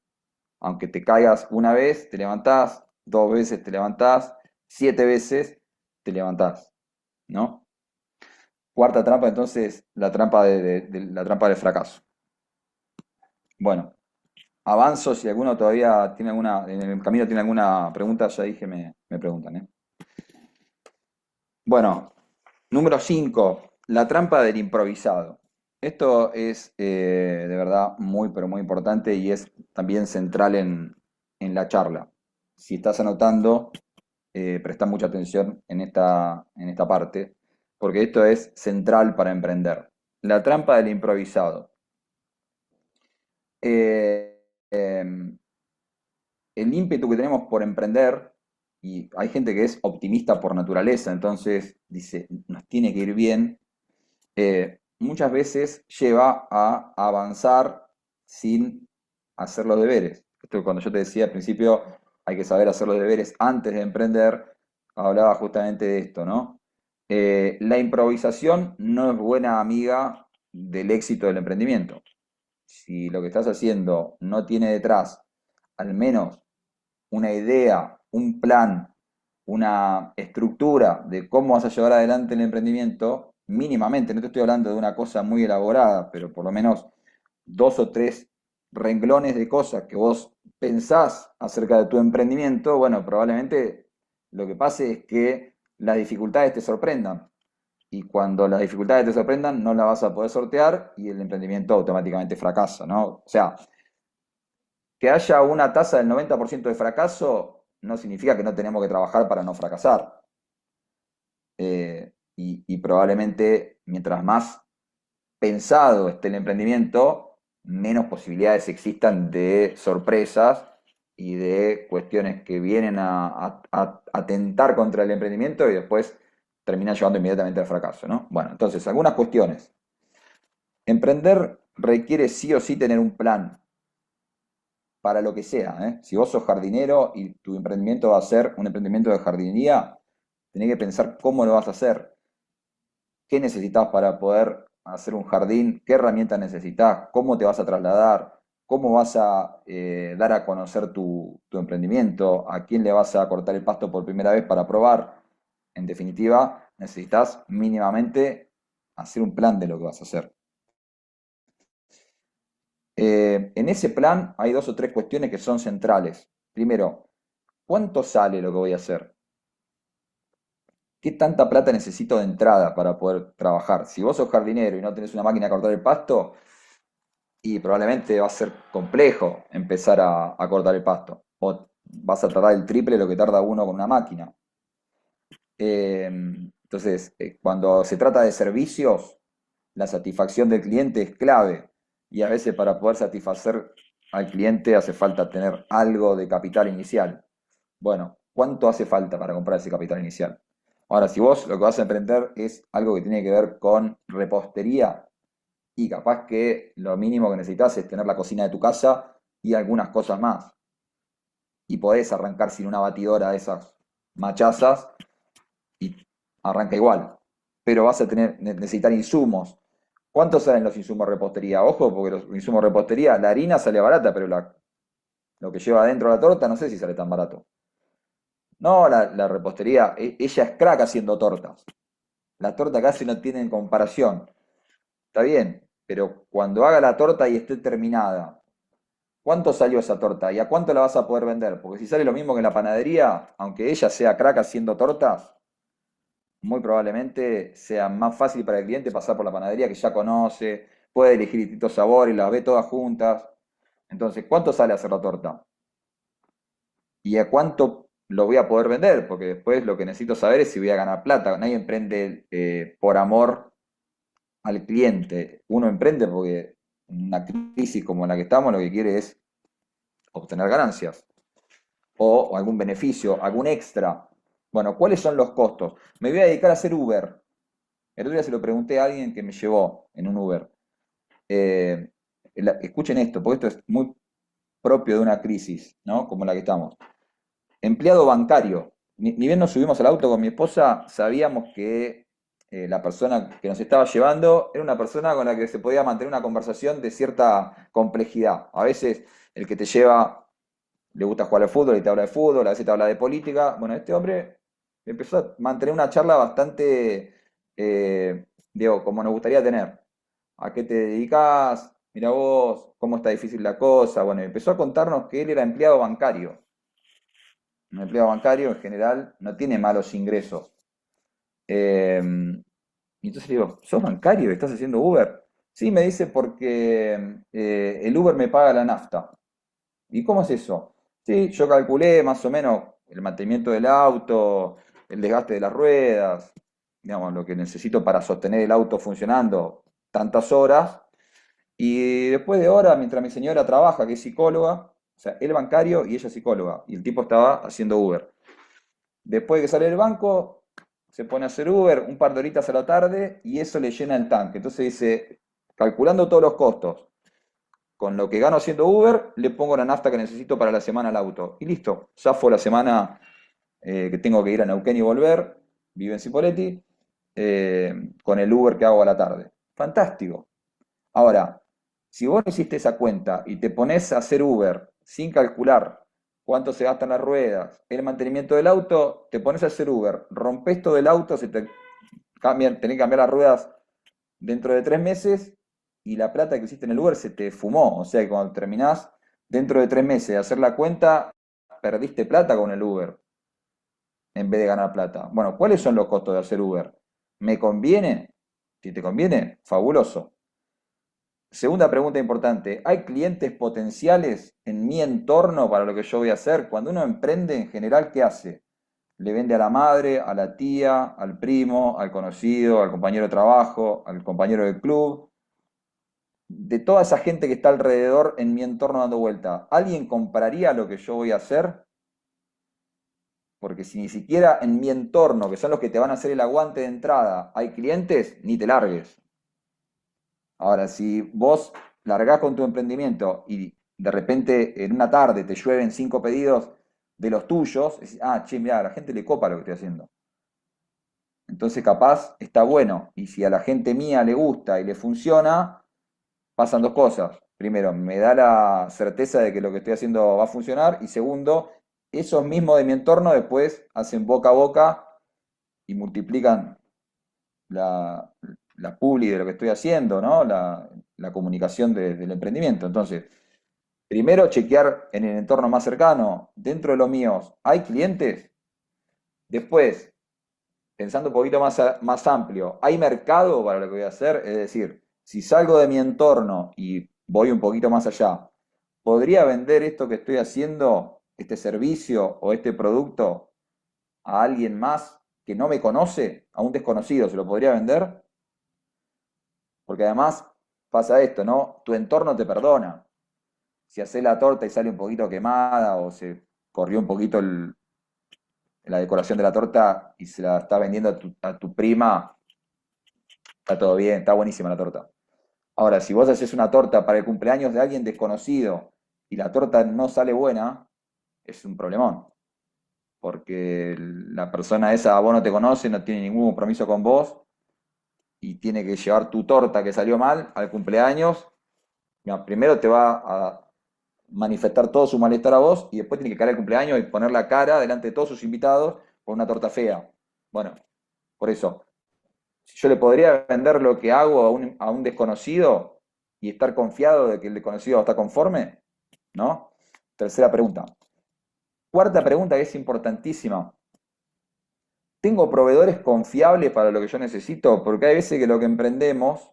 aunque te caigas una vez, te levantás, 2 veces te levantás, 7 veces te levantás, ¿no? Cuarta trampa, entonces, la trampa la trampa del fracaso. Bueno, avanzo, si alguno todavía tiene en el camino tiene alguna pregunta, ya dije, me preguntan, ¿eh? Bueno, número 5, la trampa del improvisado. Esto es de verdad muy, pero muy importante y es también central en la charla. Si estás anotando, presta mucha atención en esta parte, porque esto es central para emprender. La trampa del improvisado. El ímpetu que tenemos por emprender, y hay gente que es optimista por naturaleza, entonces dice, nos tiene que ir bien, muchas veces lleva a avanzar sin hacer los deberes. Esto cuando yo te decía al principio, hay que saber hacer los deberes antes de emprender, hablaba justamente de esto, ¿no? La improvisación no es buena amiga del éxito del emprendimiento. Si lo que estás haciendo no tiene detrás al menos una idea, un plan, una estructura de cómo vas a llevar adelante el emprendimiento, mínimamente, no te estoy hablando de una cosa muy elaborada, pero por lo menos 2 o 3 renglones de cosas que vos pensás acerca de tu emprendimiento, bueno, probablemente lo que pase es que las dificultades te sorprendan. Y cuando las dificultades te sorprendan, no las vas a poder sortear y el emprendimiento automáticamente fracasa, ¿no? O sea, que haya una tasa del 90% de fracaso no significa que no tenemos que trabajar para no fracasar. Y probablemente mientras más pensado esté el emprendimiento, menos posibilidades existan de sorpresas y de cuestiones que vienen a atentar contra el emprendimiento y después terminan llevando inmediatamente al fracaso, ¿no? Bueno, entonces, algunas cuestiones. Emprender requiere sí o sí tener un plan. para lo que sea, ¿eh? Si vos sos jardinero y tu emprendimiento va a ser un emprendimiento de jardinería, tenés que pensar cómo lo vas a hacer. ¿Qué necesitas para poder hacer un jardín? ¿Qué herramientas necesitas? ¿Cómo te vas a trasladar? ¿Cómo vas a dar a conocer tu emprendimiento? ¿A quién le vas a cortar el pasto por primera vez para probar? En definitiva, necesitas mínimamente hacer un plan de lo que vas a hacer. En ese plan hay 2 o 3 cuestiones que son centrales. Primero, ¿cuánto sale lo que voy a hacer? ¿Qué tanta plata necesito de entrada para poder trabajar? Si vos sos jardinero y no tenés una máquina de cortar el pasto, y probablemente va a ser complejo empezar a cortar el pasto. O vas a tardar el triple de lo que tarda uno con una máquina. Entonces, cuando se trata de servicios, la satisfacción del cliente es clave. Y a veces para poder satisfacer al cliente hace falta tener algo de capital inicial. Bueno, ¿cuánto hace falta para comprar ese capital inicial? Ahora, si vos lo que vas a emprender es algo que tiene que ver con repostería, y capaz que lo mínimo que necesitas es tener la cocina de tu casa y algunas cosas más. Y podés arrancar sin una batidora de esas machazas y arranca igual. Pero vas a necesitar insumos. ¿Cuánto salen los insumos de repostería? Ojo, porque los insumos de repostería, la harina sale barata, pero lo que lleva adentro la torta no sé si sale tan barato. No, la repostería, ella es crack haciendo tortas. La torta casi no tienen comparación. Está bien, pero cuando haga la torta y esté terminada, ¿cuánto salió esa torta? ¿Y a cuánto la vas a poder vender? Porque si sale lo mismo que en la panadería, aunque ella sea crack haciendo tortas, muy probablemente sea más fácil para el cliente pasar por la panadería que ya conoce, puede elegir distintos sabores, las ve todas juntas. Entonces, ¿cuánto sale hacer la torta? ¿Y a cuánto lo voy a poder vender? Porque después lo que necesito saber es si voy a ganar plata. Nadie emprende por amor al cliente. Uno emprende porque en una crisis como la que estamos lo que quiere es obtener ganancias o algún beneficio, algún extra. Bueno, ¿cuáles son los costos? Me voy a dedicar a hacer Uber. El otro día se lo pregunté a alguien que me llevó en un Uber. Escuchen esto, porque esto es muy propio de una crisis, ¿no? Como la que estamos. Empleado bancario. Ni bien nos subimos al auto con mi esposa, sabíamos que la persona que nos estaba llevando era una persona con la que se podía mantener una conversación de cierta complejidad. A veces el que te lleva le gusta jugar al fútbol y te habla de fútbol, a veces te habla de política. Bueno, este hombre empezó a mantener una charla bastante, digo, como nos gustaría tener. ¿A qué te dedicas? Mira vos, cómo está difícil la cosa. Bueno, empezó a contarnos que él era empleado bancario. Un empleado bancario en general no tiene malos ingresos. Y entonces le digo, ¿sos bancario? ¿Estás haciendo Uber? Sí, me dice porque el Uber me paga la nafta. ¿Y cómo es eso? Sí, yo calculé más o menos el mantenimiento del auto, el desgaste de las ruedas, digamos, lo que necesito para sostener el auto funcionando tantas horas. Y después de horas, mientras mi señora trabaja, que es psicóloga, o sea, él bancario y ella psicóloga, y el tipo estaba haciendo Uber. Después de que sale del banco, se pone a hacer Uber un par de horitas a la tarde y eso le llena el tanque. Entonces dice, calculando todos los costos, con lo que gano haciendo Uber, le pongo la nafta que necesito para la semana al auto. Y listo, zafo la semana que tengo que ir a Neuquén y volver, vivo en Cipolletti, con el Uber que hago a la tarde. Fantástico. Ahora, si vos no hiciste esa cuenta y te pones a hacer Uber sin calcular cuánto se gastan las ruedas, el mantenimiento del auto, te pones a hacer Uber, rompes todo el auto, se te cambian, tenés que cambiar las ruedas dentro de 3 meses y la plata que hiciste en el Uber se te fumó. O sea que cuando terminás dentro de 3 meses de hacer la cuenta, perdiste plata con el Uber en vez de ganar plata. Bueno, ¿cuáles son los costos de hacer Uber? ¿Me conviene? Si te conviene, fabuloso. Segunda pregunta importante, ¿hay clientes potenciales en mi entorno para lo que yo voy a hacer? Cuando uno emprende, en general, ¿qué hace? Le vende a la madre, a la tía, al primo, al conocido, al compañero de trabajo, al compañero del club. De toda esa gente que está alrededor en mi entorno dando vuelta, ¿alguien compraría lo que yo voy a hacer? Porque si ni siquiera en mi entorno, que son los que te van a hacer el aguante de entrada, hay clientes, ni te largues. Ahora, si vos largás con tu emprendimiento y de repente en una tarde te llueven 5 pedidos de los tuyos, decís, che, mirá, a la gente le copa lo que estoy haciendo. Entonces capaz está bueno, y si a la gente mía le gusta y le funciona, pasan dos cosas. Primero, me da la certeza de que lo que estoy haciendo va a funcionar, y segundo, esos mismos de mi entorno después hacen boca a boca y multiplican la publi de lo que estoy haciendo, ¿no? La comunicación del emprendimiento. Entonces, primero chequear en el entorno más cercano, dentro de los míos, ¿hay clientes? Después, pensando un poquito más amplio, ¿hay mercado para lo que voy a hacer? Es decir, si salgo de mi entorno y voy un poquito más allá, ¿podría vender esto que estoy haciendo, este servicio o este producto, a alguien más que no me conoce, a un desconocido? ¿Se lo podría vender? Porque además pasa esto, ¿no? Tu entorno te perdona. Si haces la torta y sale un poquito quemada o se corrió un poquito la decoración de la torta y se la está vendiendo a tu prima, está todo bien, está buenísima la torta. Ahora, si vos haces una torta para el cumpleaños de alguien desconocido y la torta no sale buena, es un problemón. Porque la persona esa a vos no te conoce, no tiene ningún compromiso con vos y tiene que llevar tu torta que salió mal al cumpleaños. Mira, primero te va a manifestar todo su malestar a vos y después tiene que caer el cumpleaños y poner la cara delante de todos sus invitados por una torta fea. Bueno, por eso, si yo le podría vender lo que hago a un desconocido y estar confiado de que el desconocido está conforme, ¿no? Tercera pregunta. Cuarta pregunta que es importantísima. ¿Tengo proveedores confiables para lo que yo necesito? Porque hay veces que lo que emprendemos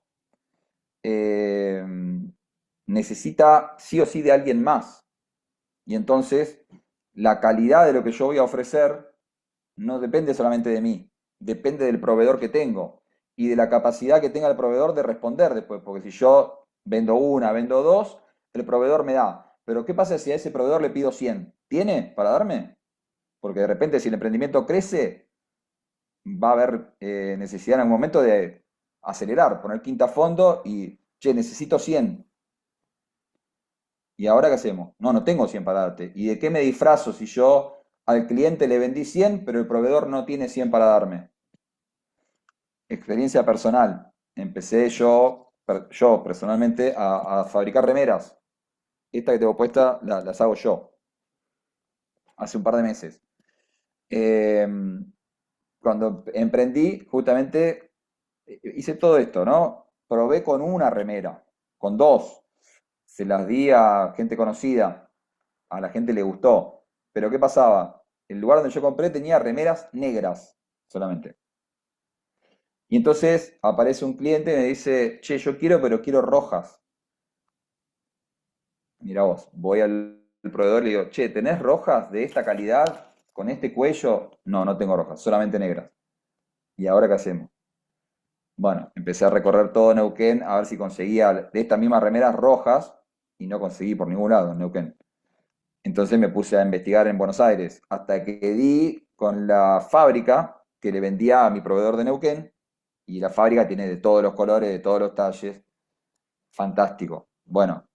necesita sí o sí de alguien más. Y entonces la calidad de lo que yo voy a ofrecer no depende solamente de mí, depende del proveedor que tengo y de la capacidad que tenga el proveedor de responder después. Porque si yo vendo una, vendo dos, el proveedor me da. Pero ¿qué pasa si a ese proveedor le pido 100? ¿Tiene para darme? Porque de repente si el emprendimiento crece, va a haber necesidad en algún momento de acelerar, poner quinta a fondo y, che, necesito 100. ¿Y ahora qué hacemos? No tengo 100 para darte. ¿Y de qué me disfrazo si yo al cliente le vendí 100, pero el proveedor no tiene 100 para darme? Experiencia personal. Empecé yo personalmente a fabricar remeras. Esta que tengo puesta las hago yo. Hace un par de meses. Cuando emprendí, justamente hice todo esto, ¿no? Probé con una remera, con dos. Se las di a gente conocida, a la gente le gustó. Pero ¿qué pasaba? El lugar donde yo compré tenía remeras negras solamente. Y entonces aparece un cliente y me dice, che, yo quiero, pero quiero rojas. Mira vos, voy al proveedor y le digo, che, ¿tenés rojas de esta calidad, con este cuello? No tengo rojas, solamente negras. ¿Y ahora qué hacemos? Bueno, empecé a recorrer todo Neuquén a ver si conseguía de estas mismas remeras rojas y no conseguí por ningún lado en Neuquén. Entonces me puse a investigar en Buenos Aires hasta que di con la fábrica que le vendía a mi proveedor de Neuquén y la fábrica tiene de todos los colores, de todos los talles. Fantástico. Bueno,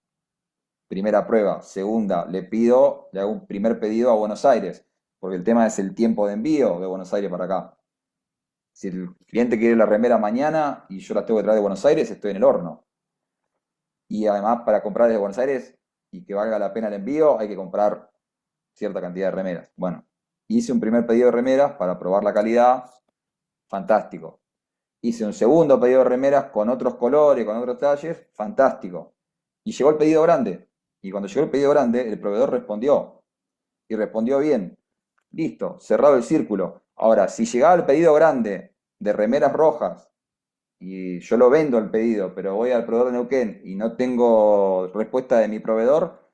primera prueba. Segunda, le hago un primer pedido a Buenos Aires, porque el tema es el tiempo de envío de Buenos Aires para acá. Si el cliente quiere la remera mañana y yo la tengo que traer de Buenos Aires, estoy en el horno. Y además, para comprar desde Buenos Aires y que valga la pena el envío, hay que comprar cierta cantidad de remeras. Bueno, hice un primer pedido de remeras para probar la calidad. Fantástico. Hice un segundo pedido de remeras con otros colores, con otros talles. Fantástico. Y llegó el pedido grande. Y cuando llegó el pedido grande, el proveedor respondió. Y respondió bien. Listo, cerrado el círculo. Ahora, si llegaba el pedido grande de remeras rojas y yo lo vendo el pedido, pero voy al proveedor de Neuquén y no tengo respuesta de mi proveedor,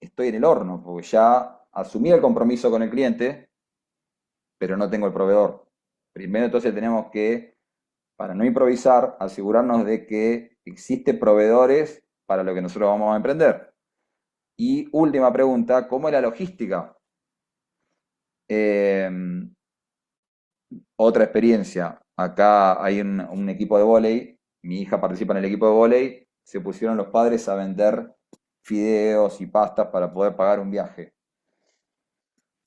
estoy en el horno, porque ya asumí el compromiso con el cliente, pero no tengo el proveedor. Primero entonces tenemos que, para no improvisar, asegurarnos de que existen proveedores para lo que nosotros vamos a emprender. Y última pregunta, ¿cómo es la logística? Otra experiencia, acá hay un equipo de vóley, mi hija participa en el equipo de vóley, se pusieron los padres a vender fideos y pastas para poder pagar un viaje.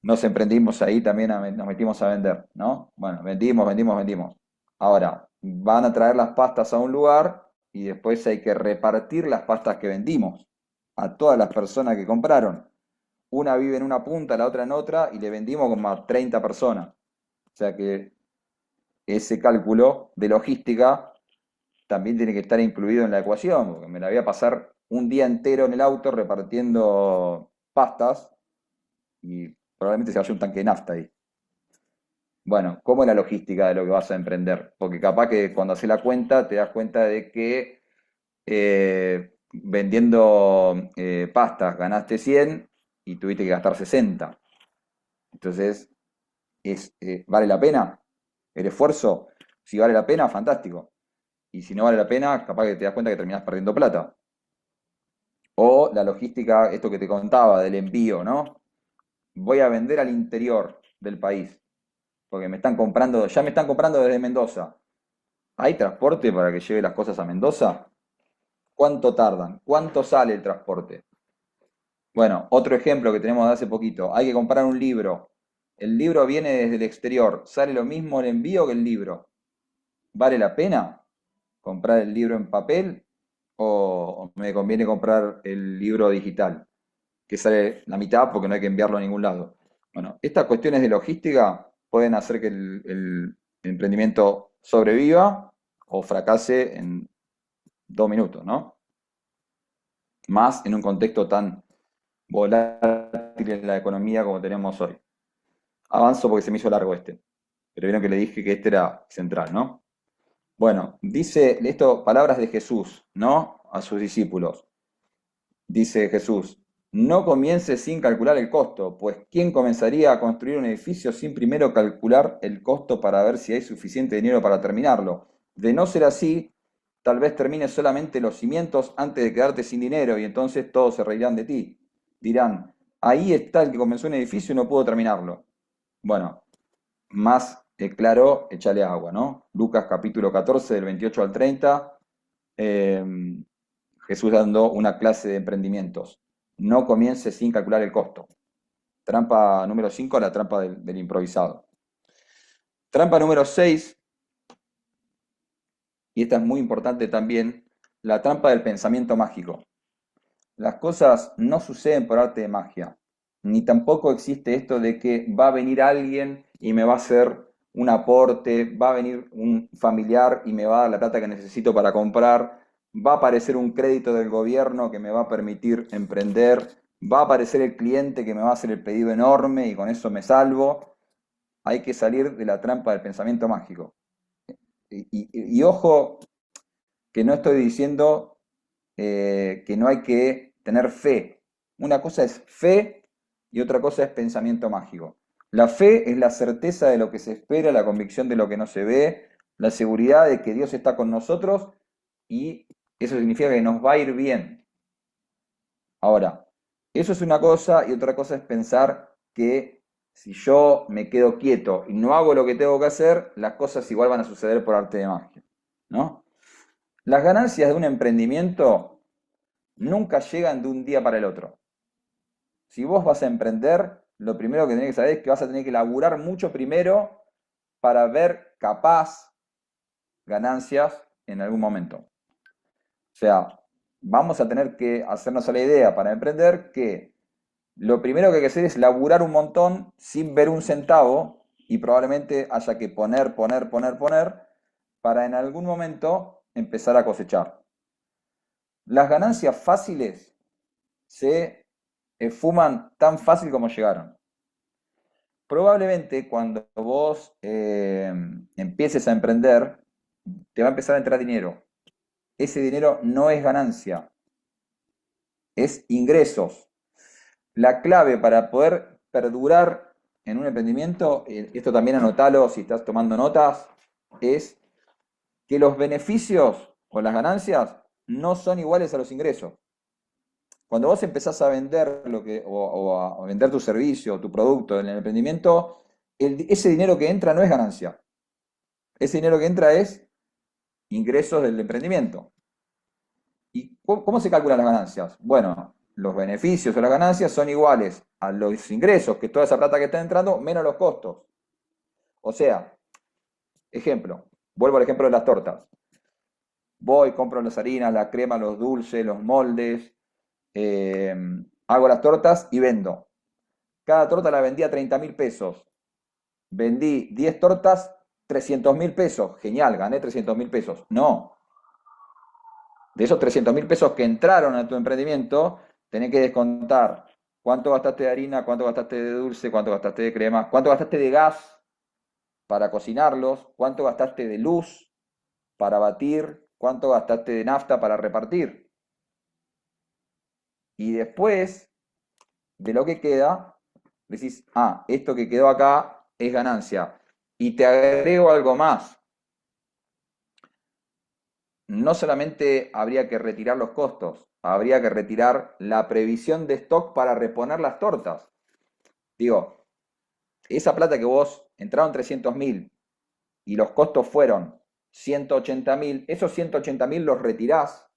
Nos emprendimos ahí también, nos metimos a vender, ¿no? Bueno, vendimos. Ahora, van a traer las pastas a un lugar y después hay que repartir las pastas que vendimos a todas las personas que compraron. Una vive en una punta, la otra en otra, y le vendimos como a 30 personas. O sea que ese cálculo de logística también tiene que estar incluido en la ecuación, porque me la voy a pasar un día entero en el auto repartiendo pastas y probablemente se vaya un tanque de nafta ahí. Bueno, ¿cómo es la logística de lo que vas a emprender? Porque capaz que cuando haces la cuenta te das cuenta de que vendiendo pastas ganaste 100 y tuviste que gastar 60. Entonces, ¿vale la pena el esfuerzo? Si vale la pena, fantástico. Y si no vale la pena, capaz que te das cuenta que terminás perdiendo plata. O la logística, esto que te contaba del envío, ¿no? Voy a vender al interior del país, porque ya me están comprando desde Mendoza. ¿Hay transporte para que lleve las cosas a Mendoza? ¿Cuánto tardan? ¿Cuánto sale el transporte? Bueno, otro ejemplo que tenemos de hace poquito. Hay que comprar un libro. El libro viene desde el exterior. ¿Sale lo mismo el envío que el libro? ¿Vale la pena comprar el libro en papel o me conviene comprar el libro digital, que sale la mitad porque no hay que enviarlo a ningún lado? Bueno, estas cuestiones de logística pueden hacer que el emprendimiento sobreviva o fracase en 2 minutos, ¿no? Más en un contexto tan volátil en la economía como tenemos hoy. Avanzo porque se me hizo largo este, pero vieron que le dije que este era central, ¿no? Bueno, dice esto, palabras de Jesús, ¿no? A sus discípulos. Dice Jesús, no comiences sin calcular el costo, pues ¿quién comenzaría a construir un edificio sin primero calcular el costo para ver si hay suficiente dinero para terminarlo? De no ser así, tal vez termines solamente los cimientos antes de quedarte sin dinero y entonces todos se reirán de ti. Dirán, ahí está el que comenzó un edificio y no pudo terminarlo. Bueno, más claro, échale agua, ¿no? Lucas capítulo 14, del 28 al 30, Jesús dando una clase de emprendimientos. No comience sin calcular el costo. Trampa número 5, la trampa del improvisado. Trampa número 6, y esta es muy importante también, la trampa del pensamiento mágico. Las cosas no suceden por arte de magia, ni tampoco existe esto de que va a venir alguien y me va a hacer un aporte, va a venir un familiar y me va a dar la plata que necesito para comprar, va a aparecer un crédito del gobierno que me va a permitir emprender, va a aparecer el cliente que me va a hacer el pedido enorme y con eso me salvo. Hay que salir de la trampa del pensamiento mágico. Y ojo, que no estoy diciendo que no hay que tener fe. Una cosa es fe y otra cosa es pensamiento mágico. La fe es la certeza de lo que se espera, la convicción de lo que no se ve, la seguridad de que Dios está con nosotros y eso significa que nos va a ir bien. Ahora, eso es una cosa y otra cosa es pensar que si yo me quedo quieto y no hago lo que tengo que hacer, las cosas igual van a suceder por arte de magia, ¿no? Las ganancias de un emprendimiento nunca llegan de un día para el otro. Si vos vas a emprender, lo primero que tenés que saber es que vas a tener que laburar mucho primero para ver capaz ganancias en algún momento. O sea, vamos a tener que hacernos a la idea para emprender que lo primero que hay que hacer es laburar un montón sin ver un centavo y probablemente haya que poner para en algún momento empezar a cosechar. Las ganancias fáciles se fuman tan fácil como llegaron. Probablemente cuando vos empieces a emprender, te va a empezar a entrar dinero. Ese dinero no es ganancia, es ingresos. La clave para poder perdurar en un emprendimiento, esto también anotalo si estás tomando notas, es que los beneficios o las ganancias no son iguales a los ingresos. Cuando vos empezás a vender o a vender tu servicio o tu producto en el emprendimiento, ese dinero que entra no es ganancia. Ese dinero que entra es ingresos del emprendimiento. ¿Y cómo se calculan las ganancias? Bueno, los beneficios o las ganancias son iguales a los ingresos, que es toda esa plata que está entrando, menos los costos. O sea, ejemplo, vuelvo al ejemplo de las tortas. Voy, compro las harinas, la crema, los dulces, los moldes, hago las tortas y vendo. Cada torta la vendí a 30.000 pesos. Vendí 10 tortas, 300.000 pesos. Genial, gané 300.000 pesos. No. De esos 300.000 pesos que entraron a tu emprendimiento, tenés que descontar cuánto gastaste de harina, cuánto gastaste de dulce, cuánto gastaste de crema, cuánto gastaste de gas para cocinarlos, cuánto gastaste de luz para batir, cuánto gastaste de nafta para repartir. Y después de lo que queda, decís, esto que quedó acá es ganancia. Y te agrego algo más. No solamente habría que retirar los costos, habría que retirar la previsión de stock para reponer las tortas. Digo, esa plata que vos entraron 300.000 y los costos fueron 180.000, esos 180.000 los retirás,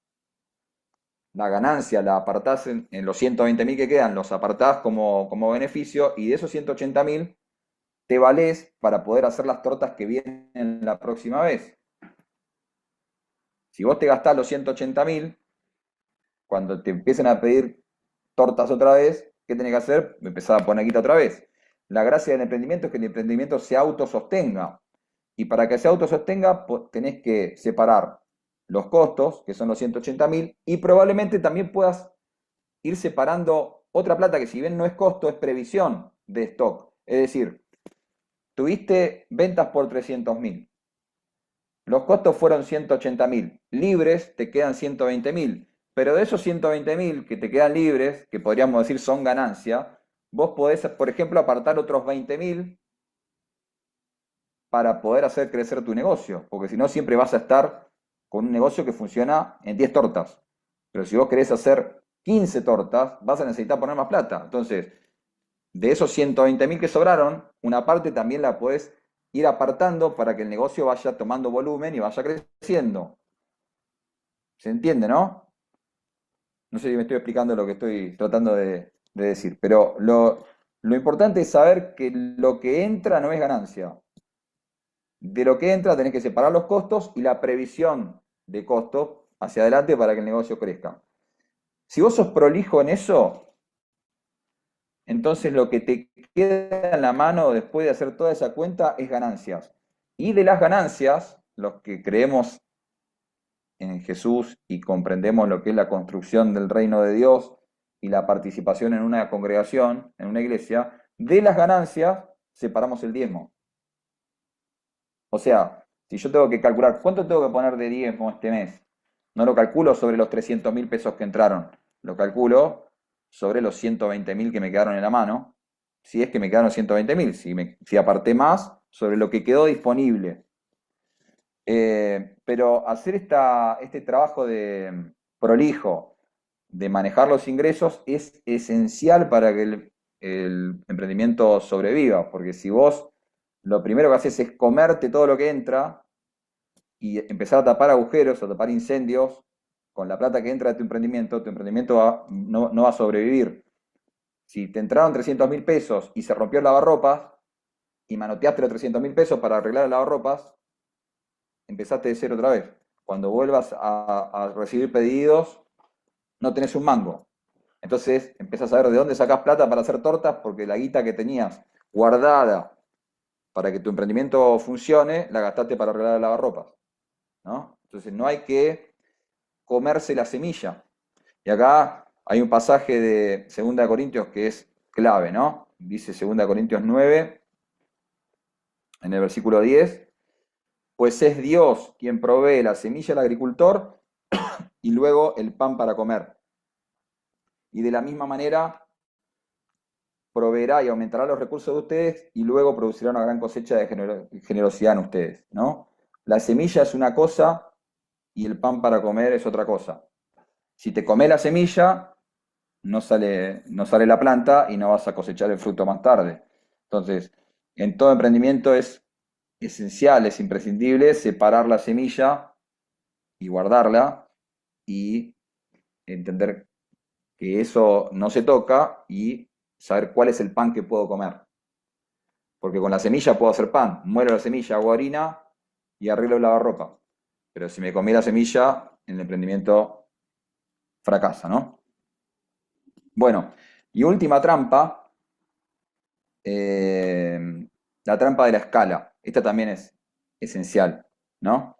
la ganancia la apartás en los 120.000 que quedan, los apartás como beneficio, y de esos 180.000 te valés para poder hacer las tortas que vienen la próxima vez. Si vos te gastás los 180.000, cuando te empiecen a pedir tortas otra vez, ¿qué tenés que hacer? Empezar a poner guita otra vez. La gracia del emprendimiento es que el emprendimiento se autosostenga. Y para que se autosostenga, tenés que separar los costos, que son los 180.000, y probablemente también puedas ir separando otra plata que, si bien no es costo, es previsión de stock. Es decir, tuviste ventas por 300.000. Los costos fueron 180.000. Libres te quedan 120.000. Pero de esos 120.000 que te quedan libres, que podríamos decir son ganancia, vos podés, por ejemplo, apartar otros 20.000 para poder hacer crecer tu negocio. Porque si no, siempre vas a estar con un negocio que funciona en 10 tortas. Pero si vos querés hacer 15 tortas, vas a necesitar poner más plata. Entonces, de esos 120.000 que sobraron, una parte también la podés ir apartando para que el negocio vaya tomando volumen y vaya creciendo. ¿Se entiende, no? No sé si me estoy explicando lo que estoy tratando de decir, pero lo importante es saber que lo que entra no es ganancia. De lo que entra tenés que separar los costos y la previsión de costos hacia adelante para que el negocio crezca. Si vos sos prolijo en eso, entonces lo que te queda en la mano después de hacer toda esa cuenta es ganancias. Y de las ganancias, los que creemos en Jesús y comprendemos lo que es la construcción del reino de Dios y la participación en una congregación, en una iglesia, de las ganancias separamos el diezmo. O sea, si yo tengo que calcular cuánto tengo que poner de diezmo este mes, no lo calculo sobre los 300.000 pesos que entraron, lo calculo sobre los 120.000 que me quedaron en la mano, si es que me quedaron 120.000, si aparté más, sobre lo que quedó disponible. Pero hacer este trabajo de prolijo, de manejar los ingresos, es esencial para que el emprendimiento sobreviva, porque si vos lo primero que haces es comerte todo lo que entra y empezar a tapar agujeros, a tapar incendios con la plata que entra de tu emprendimiento no va a sobrevivir. Si te entraron 300.000 pesos y se rompió el lavarropas y manoteaste los 300.000 pesos para arreglar el lavarropas, empezaste de cero otra vez. Cuando vuelvas a recibir pedidos, no tenés un mango. Entonces empezás a ver de dónde sacás plata para hacer tortas, porque la guita que tenías guardada para que tu emprendimiento funcione, la gastaste para arreglar el lavarropas, ¿no? Entonces no hay que comerse la semilla. Y acá hay un pasaje de 2 Corintios que es clave, ¿no? Dice 2 Corintios 9, en el versículo 10, pues es Dios quien provee la semilla al agricultor y luego el pan para comer. Y de la misma manera proveerá y aumentará los recursos de ustedes y luego producirá una gran cosecha de generosidad en ustedes, ¿no? La semilla es una cosa y el pan para comer es otra cosa. Si te comes la semilla, no sale la planta y no vas a cosechar el fruto más tarde. Entonces, en todo emprendimiento es esencial, es imprescindible separar la semilla y guardarla y entender que eso no se toca y saber cuál es el pan que puedo comer. Porque con la semilla puedo hacer pan, muero la semilla, hago harina y arreglo el lavarropa. Pero si me comí la semilla, el emprendimiento fracasa, ¿no? Bueno, y última trampa, la trampa de la escala. Esta también es esencial, ¿no?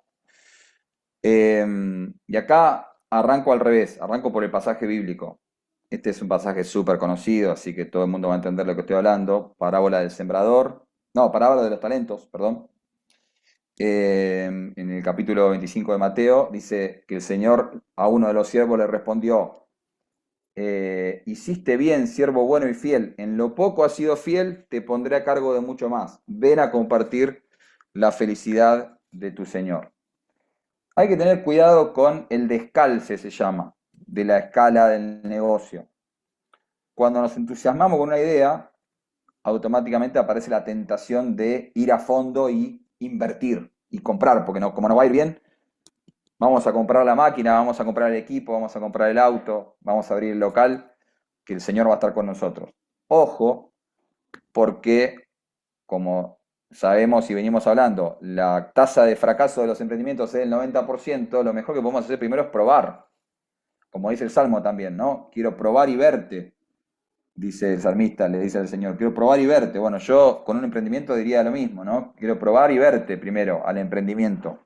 Y acá arranco al revés, arranco por el pasaje bíblico. Este es un pasaje súper conocido, así que todo el mundo va a entender lo que estoy hablando. Parábola del sembrador, no, parábola de los talentos, perdón. En el capítulo 25 de Mateo dice que el Señor a uno de los siervos le respondió: hiciste bien, siervo bueno y fiel, en lo poco has sido fiel, te pondré a cargo de mucho más. Ven a compartir la felicidad de tu Señor. Hay que tener cuidado con el descalce, se llama, de la escala del negocio. Cuando nos entusiasmamos con una idea, automáticamente aparece la tentación de ir a fondo y invertir y comprar, porque no, como nos va a ir bien, vamos a comprar la máquina, vamos a comprar el equipo, vamos a comprar el auto, vamos a abrir el local, que el Señor va a estar con nosotros. Ojo, porque como sabemos y venimos hablando, la tasa de fracaso de los emprendimientos es del 90%, lo mejor que podemos hacer primero es probar. Como dice el Salmo también, ¿no? Quiero probar y verte, dice el salmista, le dice al Señor, quiero probar y verte. Bueno, yo con un emprendimiento diría lo mismo, ¿no? Quiero probar y verte primero al emprendimiento.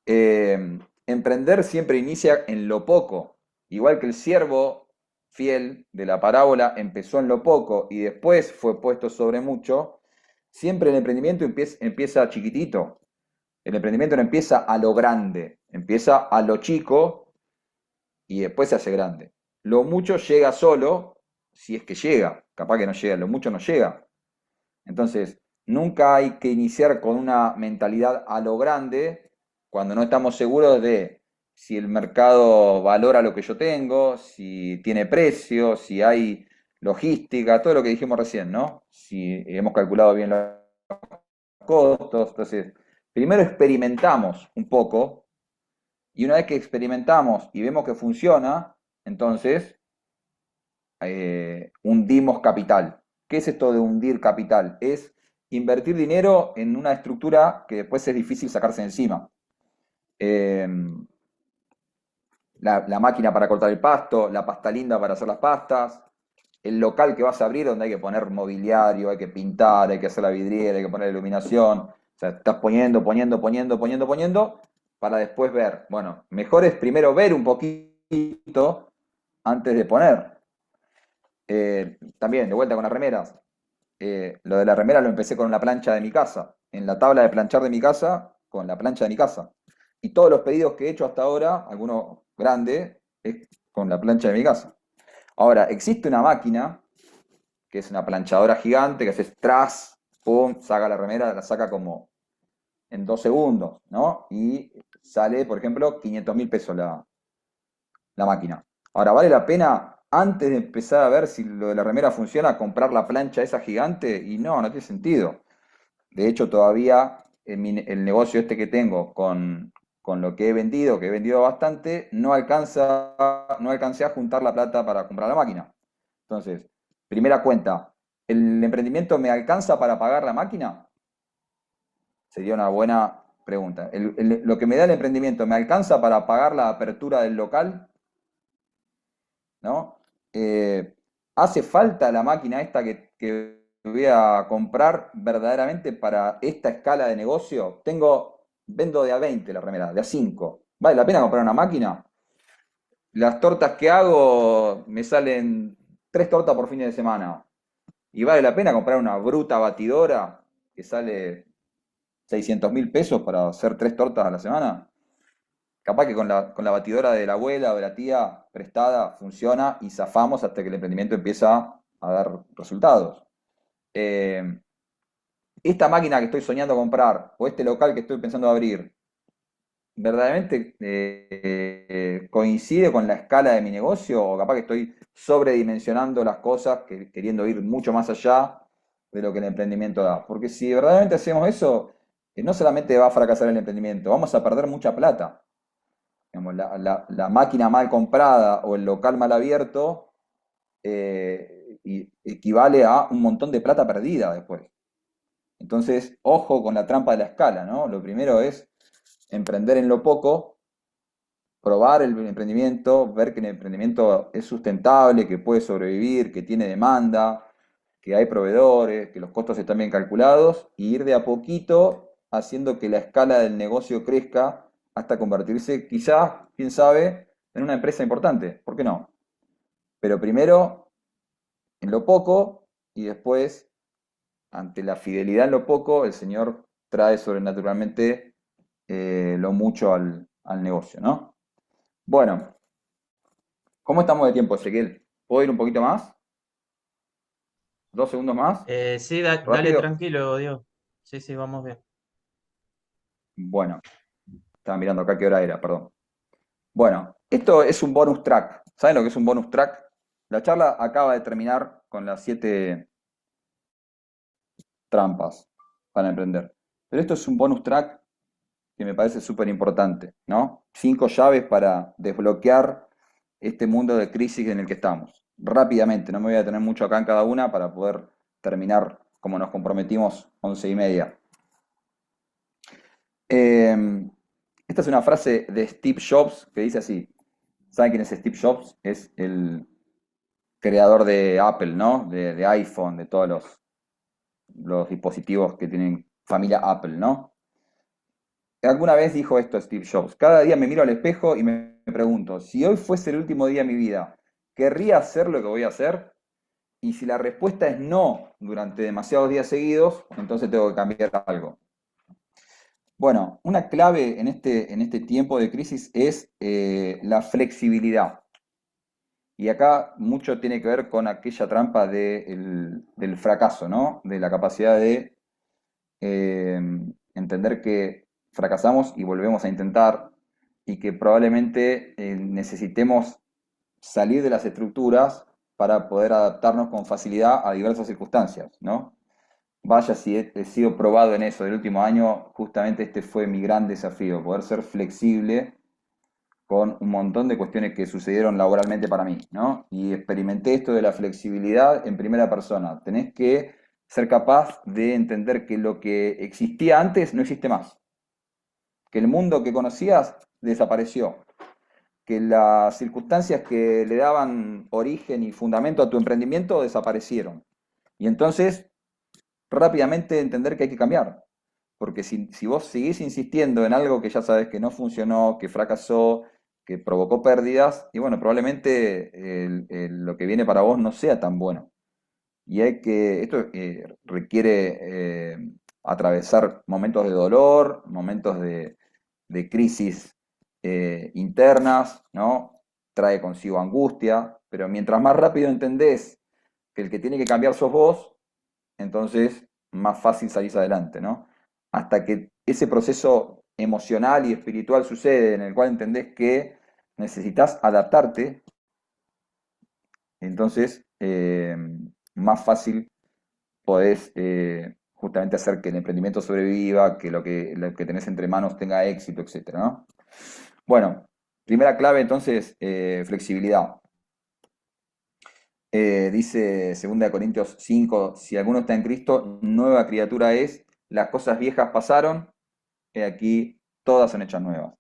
Emprender siempre inicia en lo poco, igual que el siervo fiel de la parábola empezó en lo poco y después fue puesto sobre mucho. Siempre el emprendimiento empieza chiquitito. El emprendimiento no empieza a lo grande, empieza a lo chico y después se hace grande. Lo mucho llega solo, si es que llega, capaz que no llega, lo mucho no llega. Entonces, nunca hay que iniciar con una mentalidad a lo grande cuando no estamos seguros de si el mercado valora lo que yo tengo, si tiene precio, si hay logística, todo lo que dijimos recién, ¿no? Si hemos calculado bien los costos. Entonces, primero experimentamos un poco y una vez que experimentamos y vemos que funciona, entonces hundimos capital. ¿Qué es esto de hundir capital? Es invertir dinero en una estructura que después es difícil sacarse encima. La máquina para cortar el pasto, la pasta linda para hacer las pastas, el local que vas a abrir donde hay que poner mobiliario, hay que pintar, hay que hacer la vidriera, hay que poner iluminación. O sea, estás poniendo para después ver. Bueno, mejor es primero ver un poquito antes de poner. También, de vuelta con las remeras. Lo de la remera lo empecé con la plancha de mi casa. En la tabla de planchar de mi casa, con la plancha de mi casa. Y todos los pedidos que he hecho hasta ahora, algunos grandes, es con la plancha de mi casa. Ahora, existe una máquina, que es una planchadora gigante, que haces tras, pum, saca la remera, la saca como en 2 segundos, ¿no? Y sale, por ejemplo, 500.000 pesos la máquina. Ahora, ¿vale la pena, antes de empezar a ver si lo de la remera funciona, comprar la plancha esa gigante? Y no tiene sentido. De hecho, todavía el negocio este que tengo con lo que he vendido bastante, no alcancé a juntar la plata para comprar la máquina. Entonces, primera cuenta, ¿el emprendimiento me alcanza para pagar la máquina? Sería una buena pregunta. ¿Lo que me da el emprendimiento me alcanza para pagar la apertura del local? ¿No? ¿Hace falta la máquina esta que voy a comprar verdaderamente para esta escala de negocio? Vendo de a 20 la remera, de a 5. ¿Vale la pena comprar una máquina? Las tortas que hago me salen 3 tortas por fin de semana. ¿Y vale la pena comprar una bruta batidora que sale 600.000 pesos para hacer 3 tortas a la semana? Capaz que con la batidora de la abuela o de la tía prestada funciona y zafamos hasta que el emprendimiento empieza a dar resultados. Esta máquina que estoy soñando comprar o este local que estoy pensando abrir, ¿verdaderamente coincide con la escala de mi negocio? O capaz que estoy sobredimensionando las cosas, queriendo ir mucho más allá de lo que el emprendimiento da. Porque si verdaderamente hacemos eso, no solamente va a fracasar el emprendimiento, vamos a perder mucha plata. Digamos, la máquina mal comprada o el local mal abierto equivale a un montón de plata perdida después. Entonces, ojo con la trampa de la escala, ¿no? Lo primero es emprender en lo poco, probar el emprendimiento, ver que el emprendimiento es sustentable, que puede sobrevivir, que tiene demanda, que hay proveedores, que los costos están bien calculados, y ir de a poquito haciendo que la escala del negocio crezca hasta convertirse, quizás, quién sabe, en una empresa importante. ¿Por qué no? Pero primero en lo poco y después, ante la fidelidad en lo poco, el Señor trae sobrenaturalmente lo mucho al negocio, ¿no? Bueno, ¿cómo estamos de tiempo, Ezequiel? ¿Puedo ir un poquito más? ¿2 segundos más? Sí, dale ¿Rápido? tranquilo, Diego. Sí, sí, vamos bien. Bueno, estaba mirando acá qué hora era, perdón. Bueno, esto es un bonus track. ¿Saben lo que es un bonus track? La charla acaba de terminar con las 7 trampas para emprender. Pero esto es un bonus track que me parece súper importante, ¿no? 5 llaves para desbloquear este mundo de crisis en el que estamos. Rápidamente, no me voy a detener mucho acá en cada una para poder terminar como nos comprometimos 11:30. Esta es una frase de Steve Jobs que dice así. ¿Saben quién es Steve Jobs? Es el creador de Apple, ¿no? De iPhone, de todos los dispositivos que tienen familia Apple, ¿no? Alguna vez dijo esto Steve Jobs: cada día me miro al espejo y me pregunto, si hoy fuese el último día de mi vida, ¿querría hacer lo que voy a hacer? Y si la respuesta es no durante demasiados días seguidos, entonces tengo que cambiar algo. Bueno, una clave en este tiempo de crisis es la flexibilidad. Y acá mucho tiene que ver con aquella trampa del fracaso, ¿no? De la capacidad de entender que fracasamos y volvemos a intentar y que probablemente necesitemos salir de las estructuras para poder adaptarnos con facilidad a diversas circunstancias, ¿no? Vaya si he sido probado en eso del último año, justamente este fue mi gran desafío, poder ser flexible con un montón de cuestiones que sucedieron laboralmente para mí, ¿no? Y experimenté esto de la flexibilidad en primera persona. Tenés que ser capaz de entender que lo que existía antes no existe más, que el mundo que conocías desapareció, que las circunstancias que le daban origen y fundamento a tu emprendimiento desaparecieron. Y entonces, rápidamente entender que hay que cambiar. Porque si vos seguís insistiendo en algo que ya sabes que no funcionó, que fracasó, que provocó pérdidas, y bueno, probablemente lo que viene para vos no sea tan bueno. Y esto requiere atravesar momentos de dolor, momentos de crisis internas, ¿no? Trae consigo angustia, pero mientras más rápido entendés que el que tiene que cambiar sos vos, entonces más fácil salís adelante, ¿no? Hasta que ese proceso emocional y espiritual sucede, en el cual entendés que necesitas adaptarte, entonces más fácil podés justamente hacer que el emprendimiento sobreviva, que lo que tenés entre manos tenga éxito, etcétera, ¿no? Bueno, primera clave entonces, flexibilidad. Dice 2 Corintios 5, si alguno está en Cristo, nueva criatura es, las cosas viejas pasaron, he aquí, todas son hechas nuevas.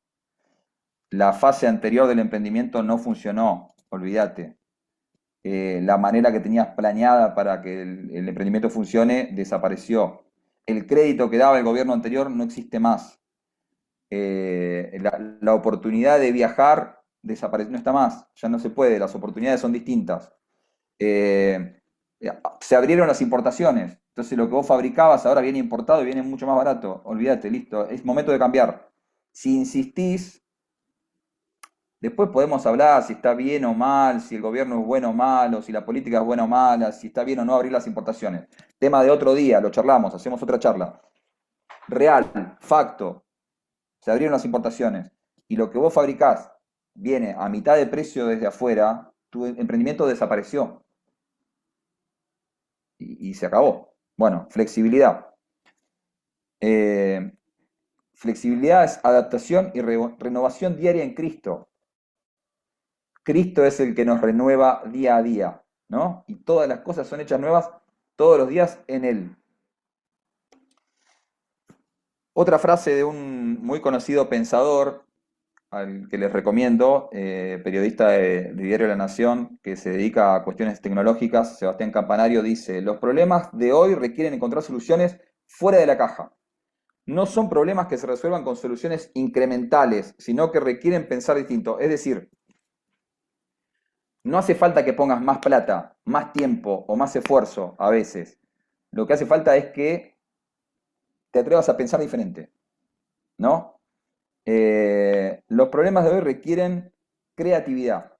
La fase anterior del emprendimiento no funcionó, olvídate. La manera que tenías planeada para que el emprendimiento funcione desapareció. El crédito que daba el gobierno anterior no existe más. La oportunidad de viajar desapareció, no está más, ya no se puede, las oportunidades son distintas. Se abrieron las importaciones, entonces lo que vos fabricabas ahora viene importado y viene mucho más barato. Olvídate, listo, es momento de cambiar. Si insistís, después podemos hablar si está bien o mal, si el gobierno es bueno o malo, si la política es buena o mala, si está bien o no abrir las importaciones. Tema de otro día, lo charlamos, hacemos otra charla. Real, facto, se abrieron las importaciones y lo que vos fabricás viene a mitad de precio desde afuera, tu emprendimiento desapareció. Y se acabó. Bueno, flexibilidad. Flexibilidad es adaptación y renovación diaria en Cristo. Cristo es el que nos renueva día a día, ¿no? Y todas las cosas son hechas nuevas todos los días en Él. Otra frase de un muy conocido pensador, al que les recomiendo, periodista de Diario La Nación, que se dedica a cuestiones tecnológicas, Sebastián Campanario, dice: los problemas de hoy requieren encontrar soluciones fuera de la caja. No son problemas que se resuelvan con soluciones incrementales, sino que requieren pensar distinto. Es decir, no hace falta que pongas más plata, más tiempo o más esfuerzo a veces. Lo que hace falta es que te atrevas a pensar diferente, ¿no? Los problemas de hoy requieren creatividad,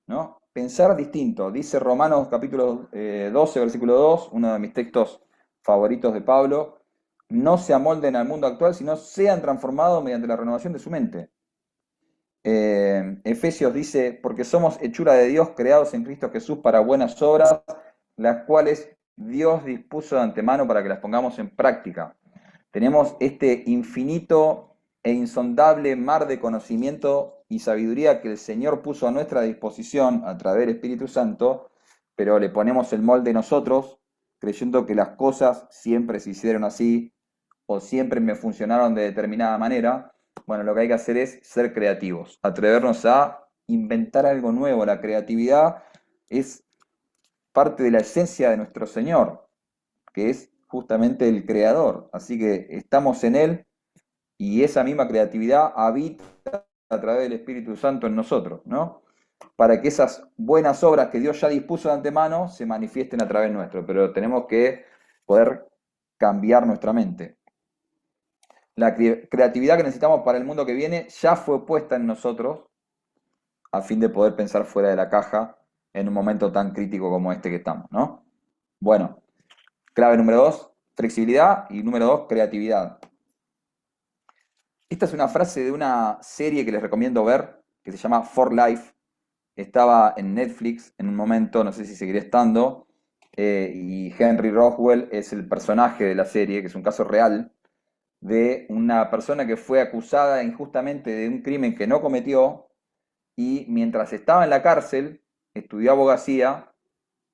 ¿no? Pensar distinto. Dice Romanos capítulo 12, versículo 2, uno de mis textos favoritos de Pablo: no se amolden al mundo actual, sino sean transformados mediante la renovación de su mente. Efesios dice: porque somos hechura de Dios, creados en Cristo Jesús para buenas obras, las cuales Dios dispuso de antemano para que las pongamos en práctica. Tenemos este infinito e insondable mar de conocimiento y sabiduría que el Señor puso a nuestra disposición a través del Espíritu Santo, pero le ponemos el molde nosotros, creyendo que las cosas siempre se hicieron así o siempre me funcionaron de determinada manera. Bueno, lo que hay que hacer es ser creativos, atrevernos a inventar algo nuevo. La creatividad es parte de la esencia de nuestro Señor, que es justamente el creador. Así que estamos en Él y esa misma creatividad habita a través del Espíritu Santo en nosotros, ¿no? Para que esas buenas obras que Dios ya dispuso de antemano se manifiesten a través nuestro, pero tenemos que poder cambiar nuestra mente. La creatividad que necesitamos para el mundo que viene ya fue puesta en nosotros a fin de poder pensar fuera de la caja en un momento tan crítico como este que estamos, ¿no? Bueno, clave número 2, flexibilidad, y número 2, creatividad. Esta es una frase de una serie que les recomiendo ver, que se llama For Life. Estaba en Netflix en un momento, no sé si seguirá estando, y Henry Roswell es el personaje de la serie, que es un caso real, de una persona que fue acusada injustamente de un crimen que no cometió, y mientras estaba en la cárcel estudió abogacía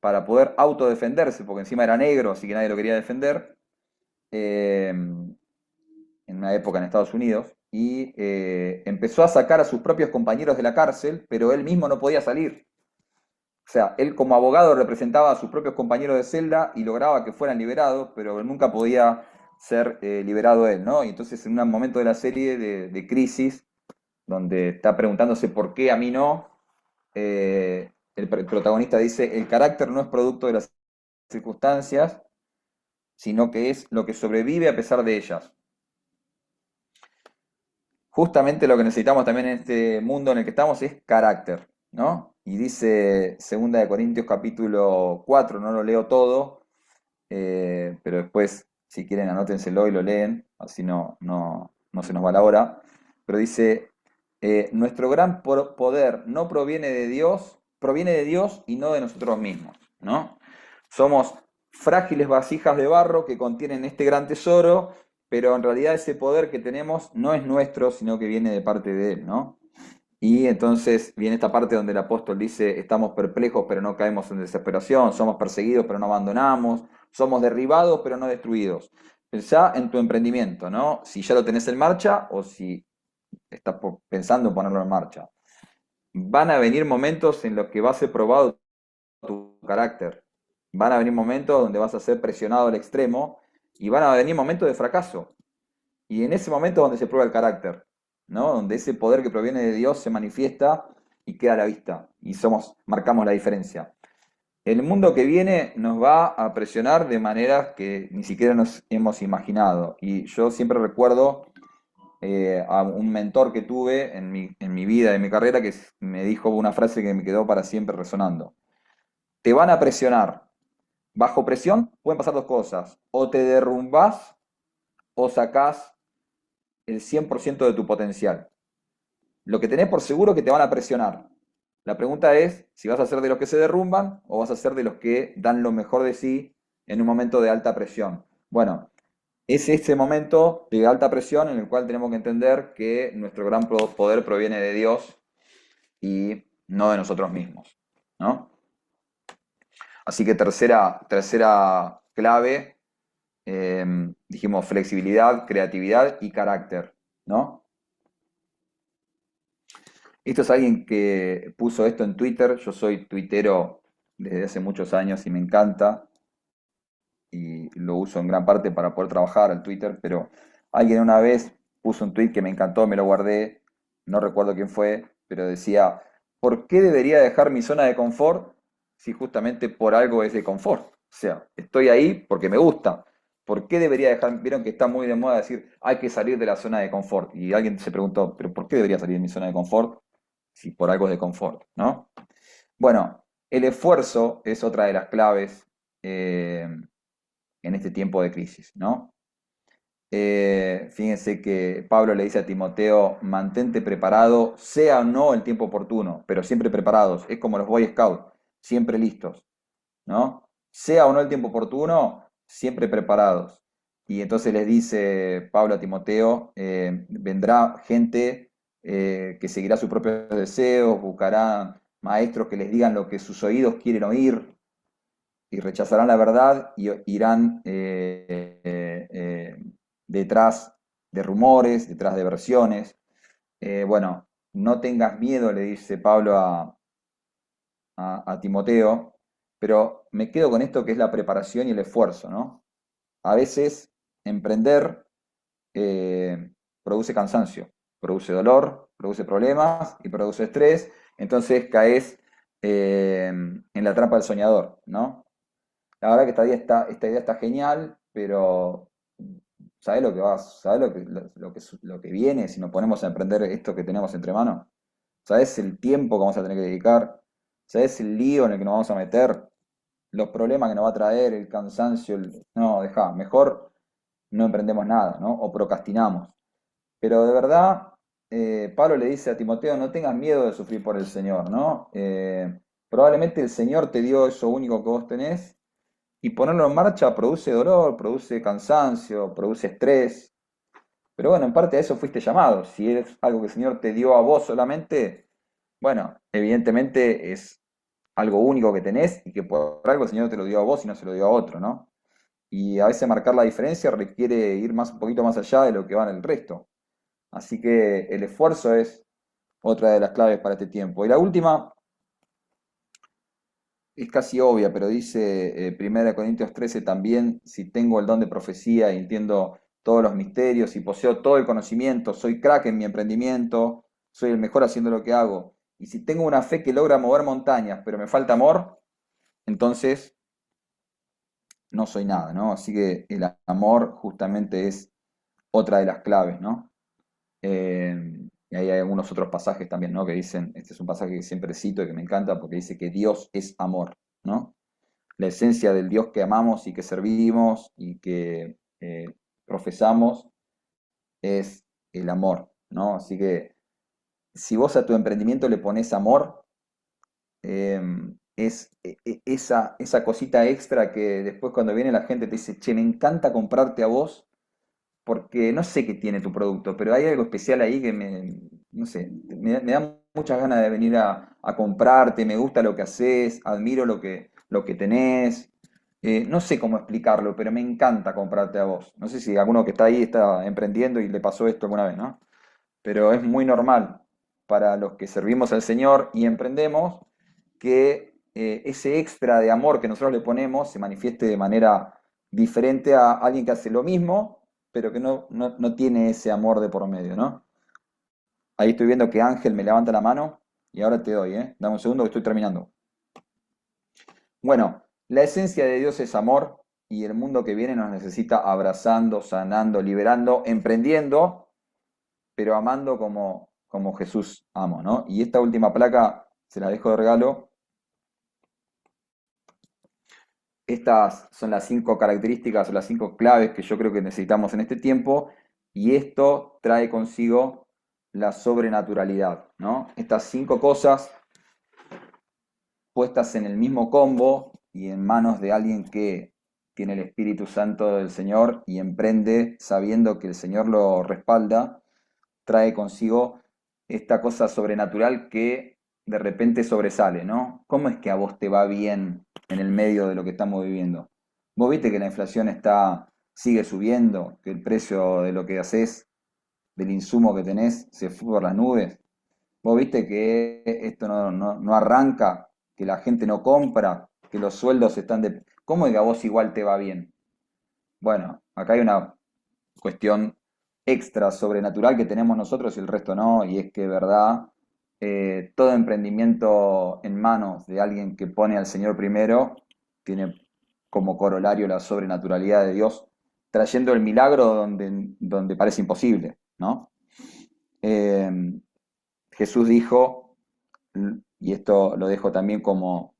para poder autodefenderse, porque encima era negro, así que nadie lo quería defender, en una época en Estados Unidos, y empezó a sacar a sus propios compañeros de la cárcel, pero él mismo no podía salir. O sea, él como abogado representaba a sus propios compañeros de celda y lograba que fueran liberados, pero nunca podía ser liberado él, ¿no? Y entonces en un momento de la serie de crisis, donde está preguntándose por qué a mí no, el protagonista dice: el carácter no es producto de las circunstancias, sino que es lo que sobrevive a pesar de ellas. Justamente lo que necesitamos también en este mundo en el que estamos es carácter, ¿no? Y dice 2 Corintios capítulo 4, no lo leo todo, pero después, si quieren, anótenselo y lo leen, así no se nos va la hora. Pero dice: nuestro gran poder no proviene de Dios y no de nosotros mismos, ¿no? Somos frágiles vasijas de barro que contienen este gran tesoro, pero en realidad ese poder que tenemos no es nuestro, sino que viene de parte de Él, ¿no? Y entonces viene esta parte donde el apóstol dice: estamos perplejos, pero no caemos en desesperación, somos perseguidos, pero no abandonamos, somos derribados, pero no destruidos. Pensá en tu emprendimiento, ¿no? Si ya lo tenés en marcha o si estás pensando en ponerlo en marcha. Van a venir momentos en los que va a ser probado tu carácter. Van a venir momentos donde vas a ser presionado al extremo y van a venir momentos de fracaso. Y en ese momento es donde se prueba el carácter, ¿no? Donde ese poder que proviene de Dios se manifiesta y queda a la vista. Y marcamos la diferencia. El mundo que viene nos va a presionar de maneras que ni siquiera nos hemos imaginado. Y yo siempre recuerdo a un mentor que tuve en mi vida, en mi carrera, que me dijo una frase que me quedó para siempre resonando. Te van a presionar. Bajo presión pueden pasar dos cosas: o te derrumbás o sacás el 100% de tu potencial. Lo que tenés por seguro es que te van a presionar. La pregunta es si vas a ser de los que se derrumban o vas a ser de los que dan lo mejor de sí en un momento de alta presión. Bueno, es este momento de alta presión en el cual tenemos que entender que nuestro gran poder proviene de Dios y no de nosotros mismos, ¿no? Así que tercera clave, dijimos flexibilidad, creatividad y carácter, ¿no? Esto es alguien que puso esto en Twitter. Yo soy tuitero desde hace muchos años y me encanta. Y lo uso en gran parte para poder trabajar al Twitter, pero alguien una vez puso un tweet que me encantó, me lo guardé, no recuerdo quién fue, pero decía, ¿por qué debería dejar mi zona de confort si justamente por algo es de confort? O sea, estoy ahí porque me gusta. ¿Por qué debería dejar? Vieron que está muy de moda decir, hay que salir de la zona de confort. Y alguien se preguntó, ¿pero por qué debería salir de mi zona de confort si por algo es de confort? ¿No? Bueno, el esfuerzo es otra de las claves en este tiempo de crisis, ¿no? Fíjense que Pablo le dice a Timoteo, mantente preparado, sea o no el tiempo oportuno, pero siempre preparados. Es como los Boy Scouts, siempre listos, ¿no? Sea o no el tiempo oportuno, siempre preparados. Y entonces les dice Pablo a Timoteo, vendrá gente que seguirá sus propios deseos, buscará maestros que les digan lo que sus oídos quieren oír, y rechazarán la verdad y irán detrás de rumores, detrás de versiones. Bueno, no tengas miedo, le dice Pablo a Timoteo, pero me quedo con esto que es la preparación y el esfuerzo, ¿no? A veces emprender produce cansancio, produce dolor, produce problemas y produce estrés, entonces caes en la trampa del soñador, ¿no? La verdad que esta idea está genial, pero ¿sabés lo que sabés lo que viene si nos ponemos a emprender esto que tenemos entre manos? ¿Sabés el tiempo que vamos a tener que dedicar? ¿Sabés el lío en el que nos vamos a meter? Los problemas que nos va a traer, el cansancio, no, dejá, mejor no emprendemos nada, ¿no? O procrastinamos. Pero de verdad, Pablo le dice a Timoteo, no tengas miedo de sufrir por el Señor, ¿no? Probablemente el Señor te dio eso único que vos tenés y ponerlo en marcha produce dolor, produce cansancio, produce estrés. Pero bueno, en parte a eso fuiste llamado. Si es algo que el Señor te dio a vos solamente, bueno, evidentemente es algo único que tenés y que por algo el Señor te lo dio a vos y no se lo dio a otro, ¿no? Y a veces marcar la diferencia requiere ir un poquito más allá de lo que va en el resto. Así que el esfuerzo es otra de las claves para este tiempo. Y la última es casi obvia, pero dice 1 Corintios 13 también, si tengo el don de profecía y entiendo todos los misterios y poseo todo el conocimiento, soy crack en mi emprendimiento, soy el mejor haciendo lo que hago. Y si tengo una fe que logra mover montañas, pero me falta amor, entonces no soy nada, ¿no? Así que el amor justamente es otra de las claves, ¿no? Y ahí hay algunos otros pasajes también, ¿no? Que dicen, este es un pasaje que siempre cito y que me encanta porque dice que Dios es amor, ¿no? La esencia del Dios que amamos y que servimos y que profesamos es el amor, ¿no? Así que si vos a tu emprendimiento le pones amor, esa cosita extra que después cuando viene la gente te dice, che, me encanta comprarte a vos porque no sé qué tiene tu producto, pero hay algo especial ahí que no sé, me da muchas ganas de venir a comprarte, me gusta lo que haces, admiro lo que tenés. No sé cómo explicarlo, pero me encanta comprarte a vos. No sé si alguno que está ahí está emprendiendo y le pasó esto alguna vez, ¿no? Pero es muy normal para los que servimos al Señor y emprendemos que ese extra de amor que nosotros le ponemos se manifieste de manera diferente a alguien que hace lo mismo, pero que no tiene ese amor de por medio, ¿no? Ahí estoy viendo que Ángel me levanta la mano y ahora te doy, ¿eh? Dame un segundo que estoy terminando. Bueno, la esencia de Dios es amor y el mundo que viene nos necesita abrazando, sanando, liberando, emprendiendo, pero amando como Jesús amó, ¿no? Y esta última placa se la dejo de regalo. Estas son las 5 características o las 5 claves que yo creo que necesitamos en este tiempo y esto trae consigo la sobrenaturalidad, ¿no? Estas 5 cosas puestas en el mismo combo y en manos de alguien que tiene el Espíritu Santo del Señor y emprende sabiendo que el Señor lo respalda, trae consigo esta cosa sobrenatural que de repente sobresale, ¿no? ¿Cómo es que a vos te va bien en el medio de lo que estamos viviendo? Vos viste que la inflación sigue subiendo, que el precio de lo que haces, del insumo que tenés, se fue por las nubes. Vos viste que esto no arranca, que la gente no compra, que los sueldos están de... ¿Cómo es que a vos igual te va bien? Bueno, acá hay una cuestión extra sobrenatural que tenemos nosotros y el resto no, y es que, verdad, todo emprendimiento en manos de alguien que pone al Señor primero tiene como corolario la sobrenaturalidad de Dios, trayendo el milagro donde parece imposible, ¿no? Jesús dijo, y esto lo dejo también como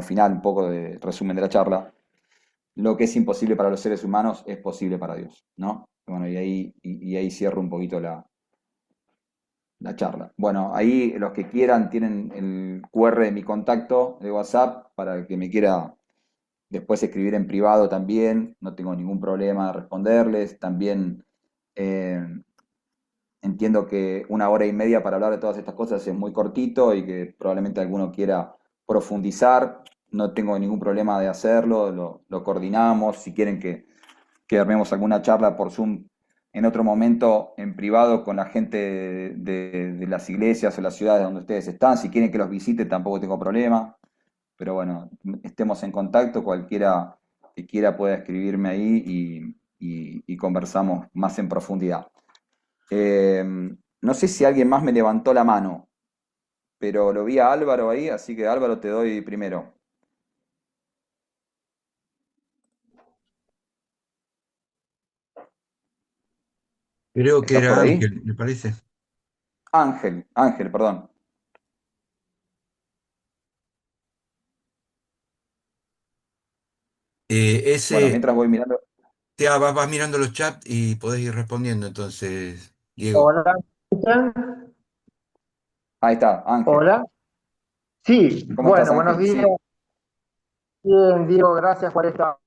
final, un poco de resumen de la charla, lo que es imposible para los seres humanos es posible para Dios, ¿no? Bueno, y ahí cierro un poquito la charla. Bueno, ahí los que quieran tienen el QR de mi contacto de WhatsApp para el que me quiera después escribir en privado también, no tengo ningún problema de responderles. También entiendo que 1 hora y media para hablar de todas estas cosas es muy cortito y que probablemente alguno quiera profundizar. No tengo ningún problema de hacerlo, lo coordinamos. Si quieren que armemos alguna charla por Zoom en otro momento, en privado, con la gente de las iglesias o las ciudades donde ustedes están, si quieren que los visite tampoco tengo problema. Pero bueno, estemos en contacto, cualquiera que quiera pueda escribirme ahí y conversamos más en profundidad. No sé si alguien más me levantó la mano, pero lo vi a Álvaro ahí, así que Álvaro, te doy primero. Creo que ¿Estás por era ahí? Ángel, me parece. Ángel, perdón. Bueno, Ese, mientras voy mirando. vas mirando los chats y podés ir respondiendo entonces, Diego. Hola, ¿me escuchan? Ahí está, Ángel. Hola. Sí, ¿Cómo estás, bueno, buenos Ángel? días. Sí. Bien, Diego, gracias por esta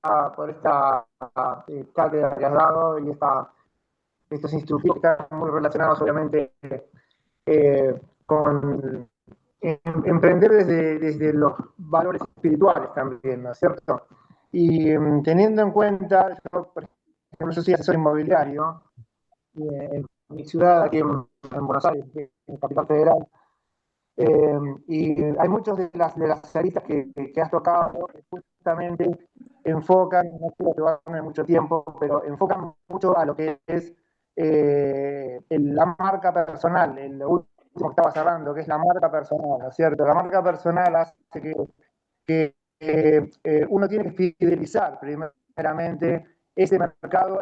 cátedra que has dado y estos instructivos que están muy relacionados, obviamente, con emprender desde los valores espirituales también, ¿no es cierto? Y teniendo en cuenta, yo, por ejemplo, yo soy asesor inmobiliario en mi ciudad, aquí en Buenos Aires, en Capital Federal. Y hay muchas de las aristas que has tocado que justamente enfocan, no quiero llevarme mucho tiempo, pero enfocan mucho a lo que es la marca personal, lo último que estabas hablando, que es la marca personal, ¿no es cierto? La marca personal hace que uno tiene que fidelizar primeramente ese mercado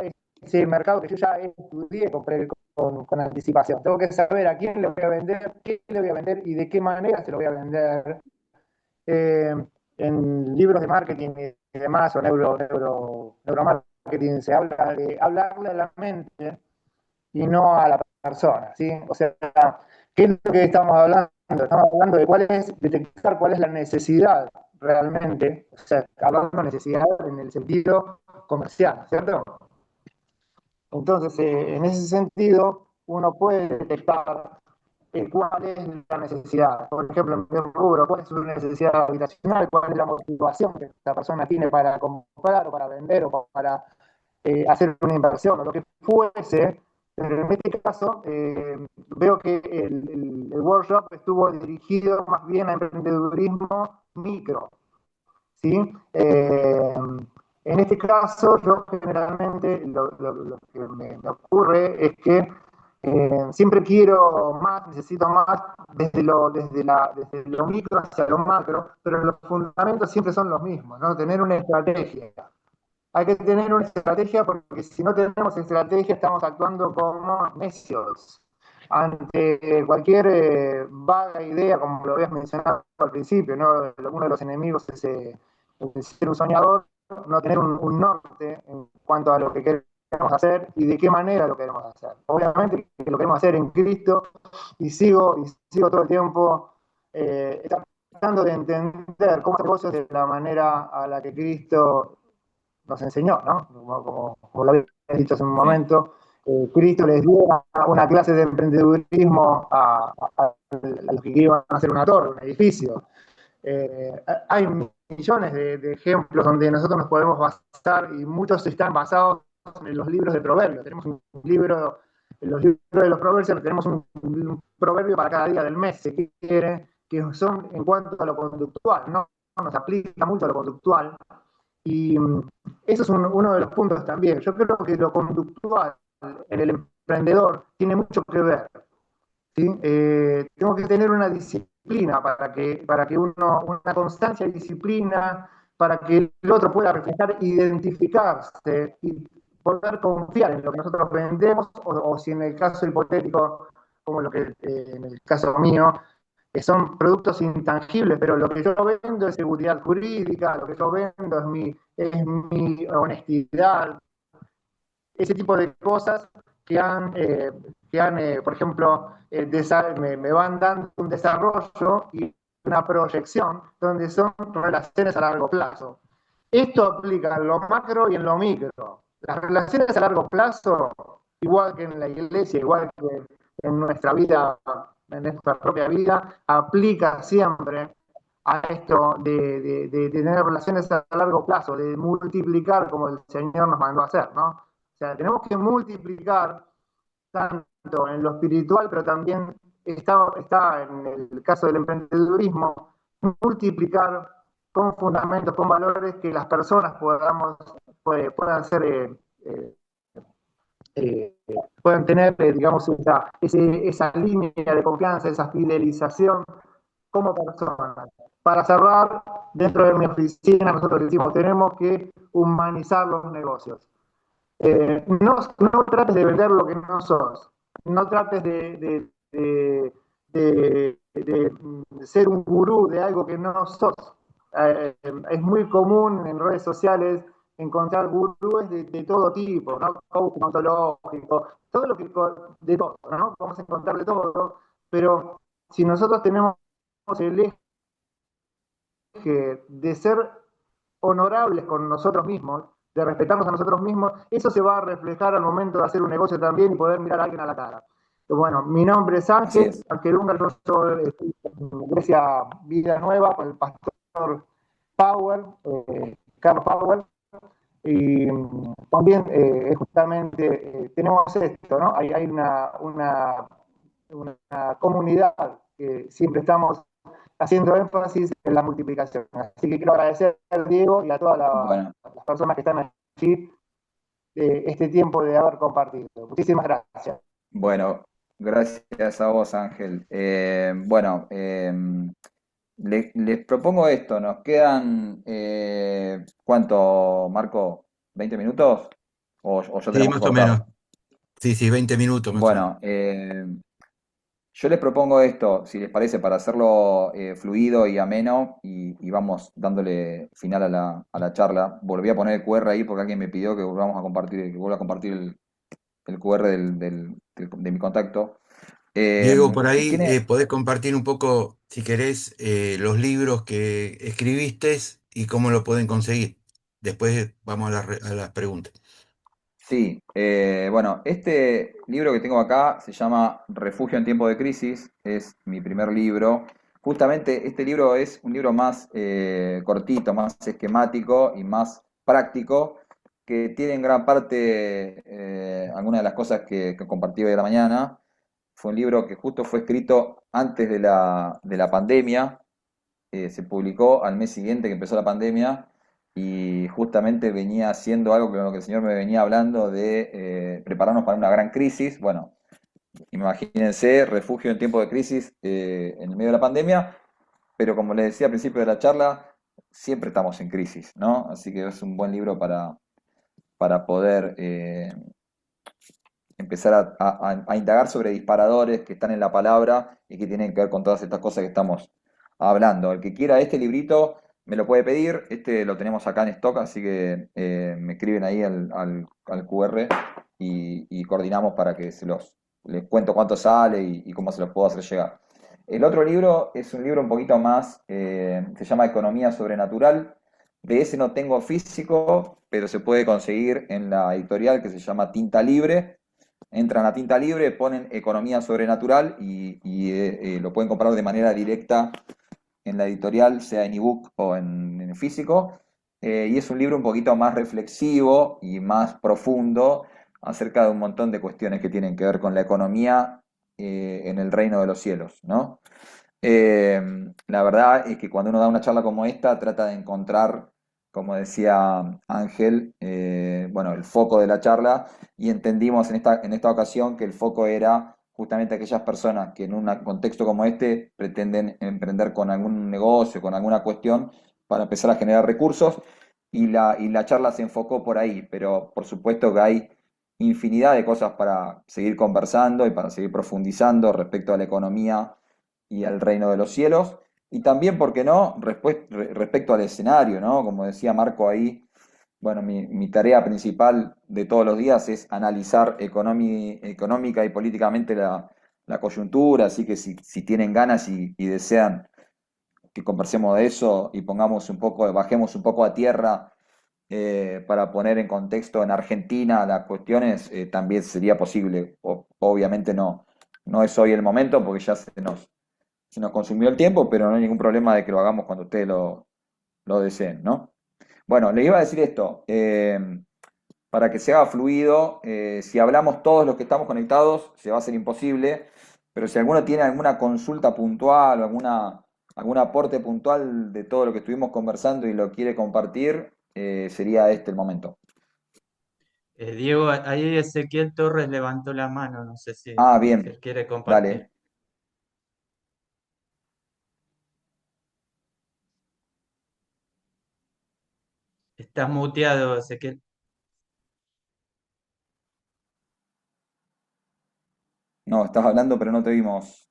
que yo ya estudié, compré con anticipación. Tengo que saber a quién le voy a vender, qué le voy a vender y de qué manera se lo voy a vender. Eh, en libros de marketing y demás, o neuromarketing, se habla de hablarle a la mente y no a la persona, ¿sí? O sea, ¿qué es lo que estamos hablando? Estamos hablando de detectar cuál es la necesidad realmente, o sea, hablando de necesidad en el sentido comercial, ¿cierto? Entonces, en ese sentido, uno puede detectar cuál es la necesidad. Por ejemplo, en mi rubro, cuál es su necesidad habitacional, cuál es la motivación que esta persona tiene para comprar o para vender o para hacer una inversión o lo que fuese. Pero en este caso, veo que el workshop estuvo dirigido más bien a emprendedurismo micro, ¿sí? En este caso, yo generalmente lo que me ocurre es que siempre quiero más, necesito más desde lo micro hacia lo macro, pero los fundamentos siempre son los mismos, ¿no? Tener una estrategia. Hay que tener una estrategia porque si no tenemos estrategia estamos actuando como necios ante cualquier vaga idea, como lo habías mencionado al principio, ¿no? Uno de los enemigos es el ser un soñador, no tener un norte en cuanto a lo que queremos hacer y de qué manera lo queremos hacer. Obviamente que lo queremos hacer en Cristo y sigo todo el tiempo esta tratando de entender cómo hacer negocios de la manera a la que Cristo nos enseñó, ¿no? Como lo había dicho hace un momento, Cristo les dio una clase de emprendedurismo a los que iban a hacer una torre, un edificio. Hay millones de ejemplos donde nosotros nos podemos basar y muchos están basados en los libros de proverbios. Tenemos un libro, en los libros de los proverbios tenemos un proverbio para cada día del mes, si quiere, que son en cuanto a lo conductual, ¿no? Nos aplica mucho a lo conductual. Y eso es uno de los puntos también. Yo creo que lo conductual en el emprendedor tiene mucho que ver. ¿Sí? Tengo que tener una disciplina para que uno, una constancia y disciplina, para que el otro pueda reflejar, identificarse y poder confiar en lo que nosotros vendemos, o si en el caso hipotético, como lo que en el caso mío, que son productos intangibles, pero lo que yo vendo es seguridad jurídica, lo que yo vendo es mi honestidad, ese tipo de cosas por ejemplo, me van dando un desarrollo y una proyección donde son relaciones a largo plazo. Esto aplica en lo macro y en lo micro. Las relaciones a largo plazo, igual que en la iglesia, igual que en nuestra vida, en nuestra propia vida, aplica siempre a esto de tener relaciones a largo plazo, de multiplicar como el Señor nos mandó a hacer, ¿no? O sea, tenemos que multiplicar tanto en lo espiritual, pero también está en el caso del emprendedurismo, multiplicar con fundamentos, con valores que las personas puedan ser, puedan tener, digamos, esa línea de confianza, esa fidelización como personas. Para cerrar, dentro de mi oficina, nosotros decimos, tenemos que humanizar los negocios. No trates de vender lo que no sos. No trates de ser un gurú de algo que no sos. Es muy común en redes sociales encontrar gurúes de todo tipo, ¿no? Coaching ontológico, todo lo que de todo, ¿no? Vamos a encontrar de todo, pero si nosotros tenemos el eje de ser honorables con nosotros mismos, de respetarnos a nosotros mismos, eso se va a reflejar al momento de hacer un negocio también y poder mirar a alguien a la cara. Bueno, mi nombre es Ángel Ungar, yo soy en Iglesia Vida Nueva con el pastor Power, Carlos Power, y también justamente tenemos esto, ¿no? Hay una comunidad que siempre estamos haciendo énfasis en la multiplicación. Así que quiero agradecer a Diego y a todas las personas que están aquí este tiempo de haber compartido. Muchísimas gracias. Bueno, gracias a vos, Ángel. Les propongo esto. Nos quedan, ¿cuánto, Marco? ¿20 minutos? ¿O yo Sí, tenemos que más o cortar? menos. Sí, 20 minutos más o menos. Bueno, yo les propongo esto, si les parece, para hacerlo fluido y ameno, y vamos dándole final a la charla. Volví a poner el QR ahí porque alguien me pidió que vuelva a compartir el QR de mi contacto. Diego, por Si ahí tiene, podés compartir un poco, si querés, los libros que escribiste y cómo lo pueden conseguir. Después vamos a las preguntas. sí, bueno, este libro que tengo acá se llama Refugio en tiempo de crisis, es mi primer libro. Justamente este libro es un libro más cortito, más esquemático y más práctico, que tiene en gran parte algunas de las cosas que compartí hoy de la mañana. Fue un libro que justo fue escrito antes de la pandemia, se publicó al mes siguiente que empezó la pandemia y justamente venía haciendo algo que lo que el Señor me venía hablando de prepararnos para una gran crisis. Bueno, imagínense, refugio en tiempo de crisis en el medio de la pandemia, pero como les decía al principio de la charla, siempre estamos en crisis, ¿no? Así que es un buen libro para poder empezar a indagar sobre disparadores que están en la palabra y que tienen que ver con todas estas cosas que estamos hablando. El que quiera este librito me lo puede pedir, este lo tenemos acá en stock, así que me escriben ahí al QR y coordinamos para que les cuento cuánto sale y cómo se los puedo hacer llegar. El otro libro es un libro un poquito más, se llama Economía Sobrenatural. De ese no tengo físico, pero se puede conseguir en la editorial que se llama Tinta Libre. Entran a Tinta Libre, ponen Economía Sobrenatural y lo pueden comprar de manera directa en la editorial, sea en ebook o en físico. Y es un libro un poquito más reflexivo y más profundo acerca de un montón de cuestiones que tienen que ver con la economía en el reino de los cielos, ¿no? La verdad es que cuando uno da una charla como esta, trata de encontrar, como decía Ángel, bueno, el foco de la charla, y entendimos en esta ocasión que el foco era justamente aquellas personas que en un contexto como este pretenden emprender con algún negocio, con alguna cuestión, para empezar a generar recursos, y la charla se enfocó por ahí, pero por supuesto que hay infinidad de cosas para seguir conversando y para seguir profundizando respecto a la economía y al reino de los cielos. Y también, ¿por qué no?, respecto al escenario, ¿no? Como decía Marco ahí, bueno, mi tarea principal de todos los días es analizar económica y políticamente la coyuntura, así que si tienen ganas y desean que conversemos de eso y bajemos un poco a tierra para poner en contexto en Argentina las cuestiones, también sería posible. Obviamente no es hoy el momento porque ya se nos consumió el tiempo, pero no hay ningún problema de que lo hagamos cuando ustedes lo deseen, ¿no? Bueno, les iba a decir esto, para que se haga fluido, si hablamos todos los que estamos conectados, se va a hacer imposible, pero si alguno tiene alguna consulta puntual o algún aporte puntual de todo lo que estuvimos conversando y lo quiere compartir, sería este el momento. Diego, ahí Ezequiel Torres levantó la mano, no sé si Ah, bien, él quiere compartir. dale. Estás muteado, Ezequiel. No, estás hablando, pero no te vimos.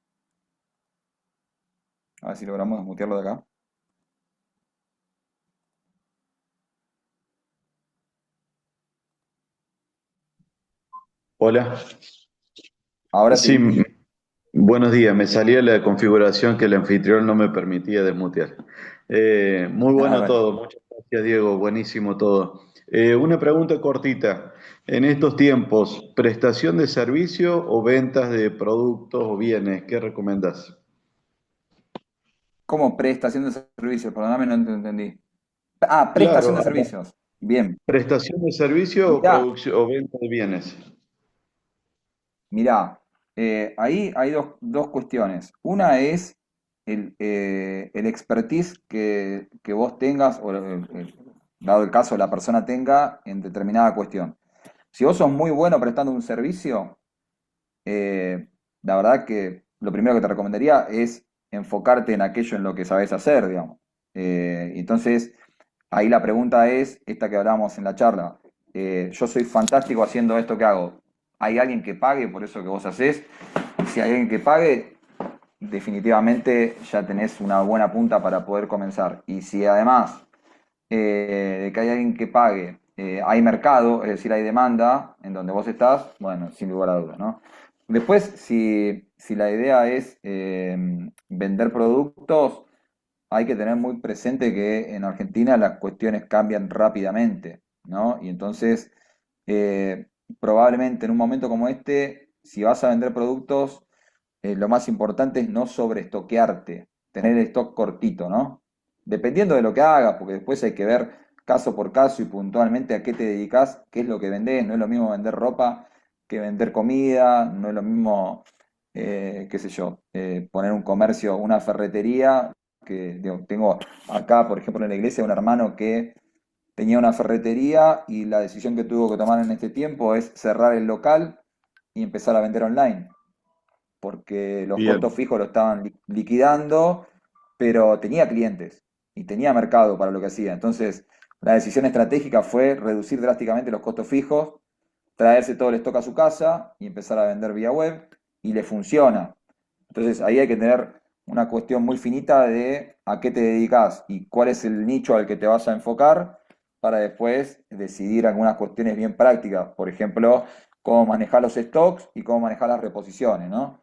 A ver si logramos desmutearlo de acá. Hola. Ahora Sí, sí. buenos días. Me salía la configuración que el anfitrión no me permitía desmutear. Muy A bueno ver. todo. Muchas gracias, Diego. Buenísimo todo. Una pregunta cortita. En estos tiempos, ¿prestación de servicio o ventas de productos o bienes? ¿Qué recomendás? ¿Cómo prestación de servicios? Perdóname, no te entendí. Ah, prestación Claro, de servicios. Bien. ¿prestación de servicio o Mirá, producción o venta de bienes? mirá, ahí hay dos cuestiones. Una es el expertise que vos tengas, o dado el caso la persona tenga en determinada cuestión. Si vos sos muy bueno prestando un servicio, la verdad que lo primero que te recomendaría es enfocarte en aquello en lo que sabes hacer, digamos. Entonces, ahí la pregunta es, esta que hablábamos en la charla, yo soy fantástico haciendo esto que hago. ¿Hay alguien que pague por eso que vos haces? Si hay alguien que pague, definitivamente ya tenés una buena punta para poder comenzar. Y si además de que hay alguien que pague, hay mercado, es decir, hay demanda en donde vos estás, bueno, sin lugar a dudas, ¿no? Después, si la idea es vender productos, hay que tener muy presente que en Argentina las cuestiones cambian rápidamente, ¿no? Y entonces, eh, probablemente en un momento como este, si vas a vender productos, lo más importante es no sobreestoquearte, tener el stock cortito, ¿no? Dependiendo de lo que hagas, porque después hay que ver caso por caso y puntualmente a qué te dedicas, qué es lo que vendés. No es lo mismo vender ropa que vender comida, no es lo mismo, qué sé yo, poner un comercio, una ferretería, que digo, tengo acá, por ejemplo, en la iglesia un hermano que tenía una ferretería y la decisión que tuvo que tomar en este tiempo es cerrar el local y empezar a vender online porque los costos Bien, fijos lo estaban liquidando, pero tenía clientes y tenía mercado para lo que hacía. Entonces, la decisión estratégica fue reducir drásticamente los costos fijos, traerse todo el stock a su casa y empezar a vender vía web, y le funciona. Entonces, ahí hay que tener una cuestión muy finita de a qué te dedicas y cuál es el nicho al que te vas a enfocar para después decidir algunas cuestiones bien prácticas. Por ejemplo, cómo manejar los stocks y cómo manejar las reposiciones, ¿no?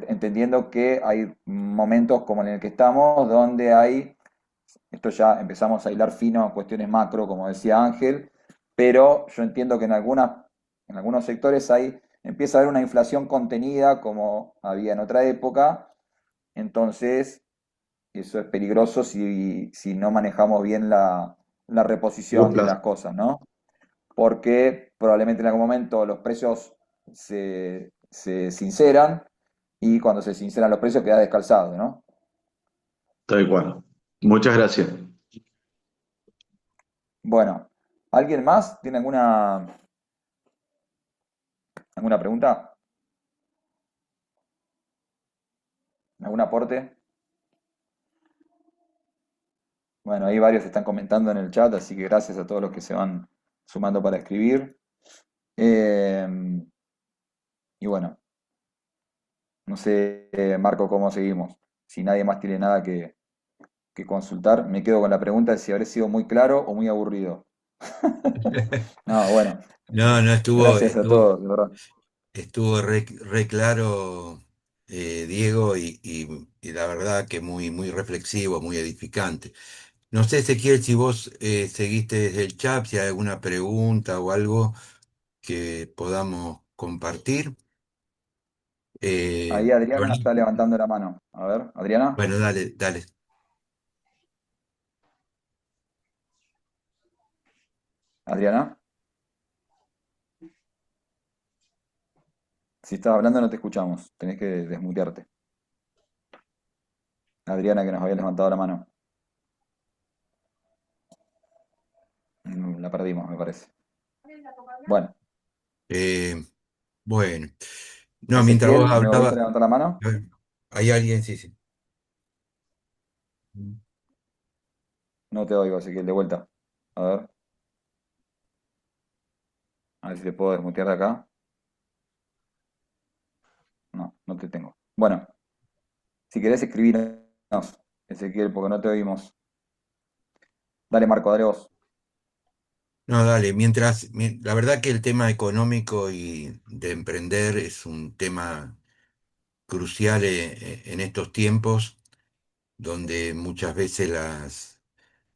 entendiendo que hay momentos como en el que estamos, donde hay, esto ya empezamos a hilar fino a cuestiones macro, como decía Ángel, pero yo entiendo que en algunos sectores empieza a haber una inflación contenida como había en otra época, entonces eso es peligroso si no manejamos bien la reposición de las cosas, ¿no? Porque probablemente en algún momento los precios se sinceran y cuando se sinceran los precios queda descalzado, ¿no? Tal cual. Muchas gracias. Bueno, ¿alguien más tiene alguna pregunta? ¿Algún aporte? Bueno, ahí varios están comentando en el chat, así que gracias a todos los que se van sumando para escribir. Eh, y bueno, no sé, Marco, cómo seguimos. Si nadie más tiene nada que consultar, me quedo con la pregunta de si habré sido muy claro o muy aburrido. No, bueno, No, no gracias a todos, de verdad. estuvo re claro, Diego, y la verdad que muy, muy reflexivo, muy edificante. No sé, Ezequiel, si vos seguiste desde el chat, si hay alguna pregunta o algo que podamos compartir. Ahí Yo Adriana está levantando la mano. A ver, Adriana. bueno, dale, dale. Adriana, si estás hablando no te escuchamos. Tenés que desmutearte. Adriana, que nos había levantado la mano. La perdimos, me parece. Bueno, Eh, bueno, no, mientras vos Ezequiel, ¿me volviste a hablabas, levantar la mano? hay alguien, sí, sí. No te oigo, Ezequiel, de vuelta. A ver si te puedo desmutear de acá. No, no te tengo. Bueno, si querés escribirnos, Ezequiel, porque no te oímos. Dale, Marco, dale vos. No, dale, la verdad que el tema económico y de emprender es un tema crucial en estos tiempos, donde muchas veces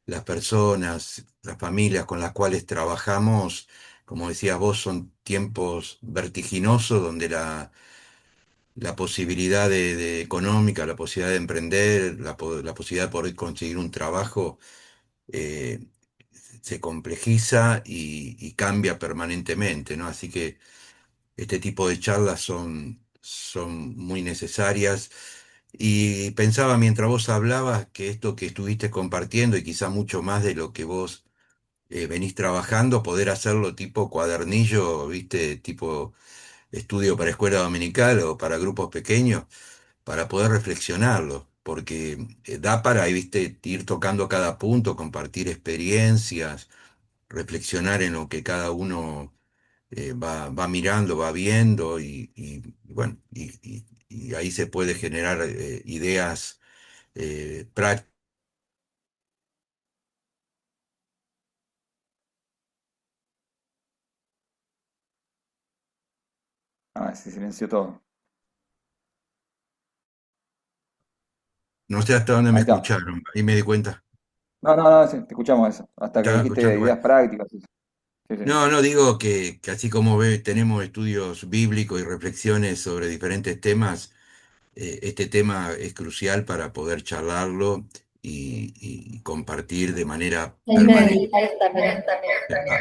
las personas, las familias con las cuales trabajamos, como decías vos, son tiempos vertiginosos donde la posibilidad de económica, la posibilidad de emprender, la posibilidad de poder conseguir un trabajo, eh, se complejiza y cambia permanentemente, ¿no? Así que este tipo de charlas son muy necesarias. Y pensaba mientras vos hablabas que esto que estuviste compartiendo y quizá mucho más de lo que vos venís trabajando, poder hacerlo tipo cuadernillo, ¿viste? Tipo estudio para escuela dominical o para grupos pequeños, para poder reflexionarlo, porque da para, ¿viste? Ir tocando cada punto, compartir experiencias, reflexionar en lo que cada uno va mirando, va viendo bueno, y ahí se puede generar ideas prácticas. Ah, se silenció todo. No sé hasta dónde me Ahí está. escucharon, ahí me di cuenta. No, no, no, sí, te escuchamos eso. Hasta que ¿Estaba dijiste escuchando? Bueno. ideas prácticas. Sí, sí. Sí. No, no digo que así como tenemos estudios bíblicos y reflexiones sobre diferentes temas, este tema es crucial para poder charlarlo y compartir de manera permanente. Ahí está, mirá. Ah,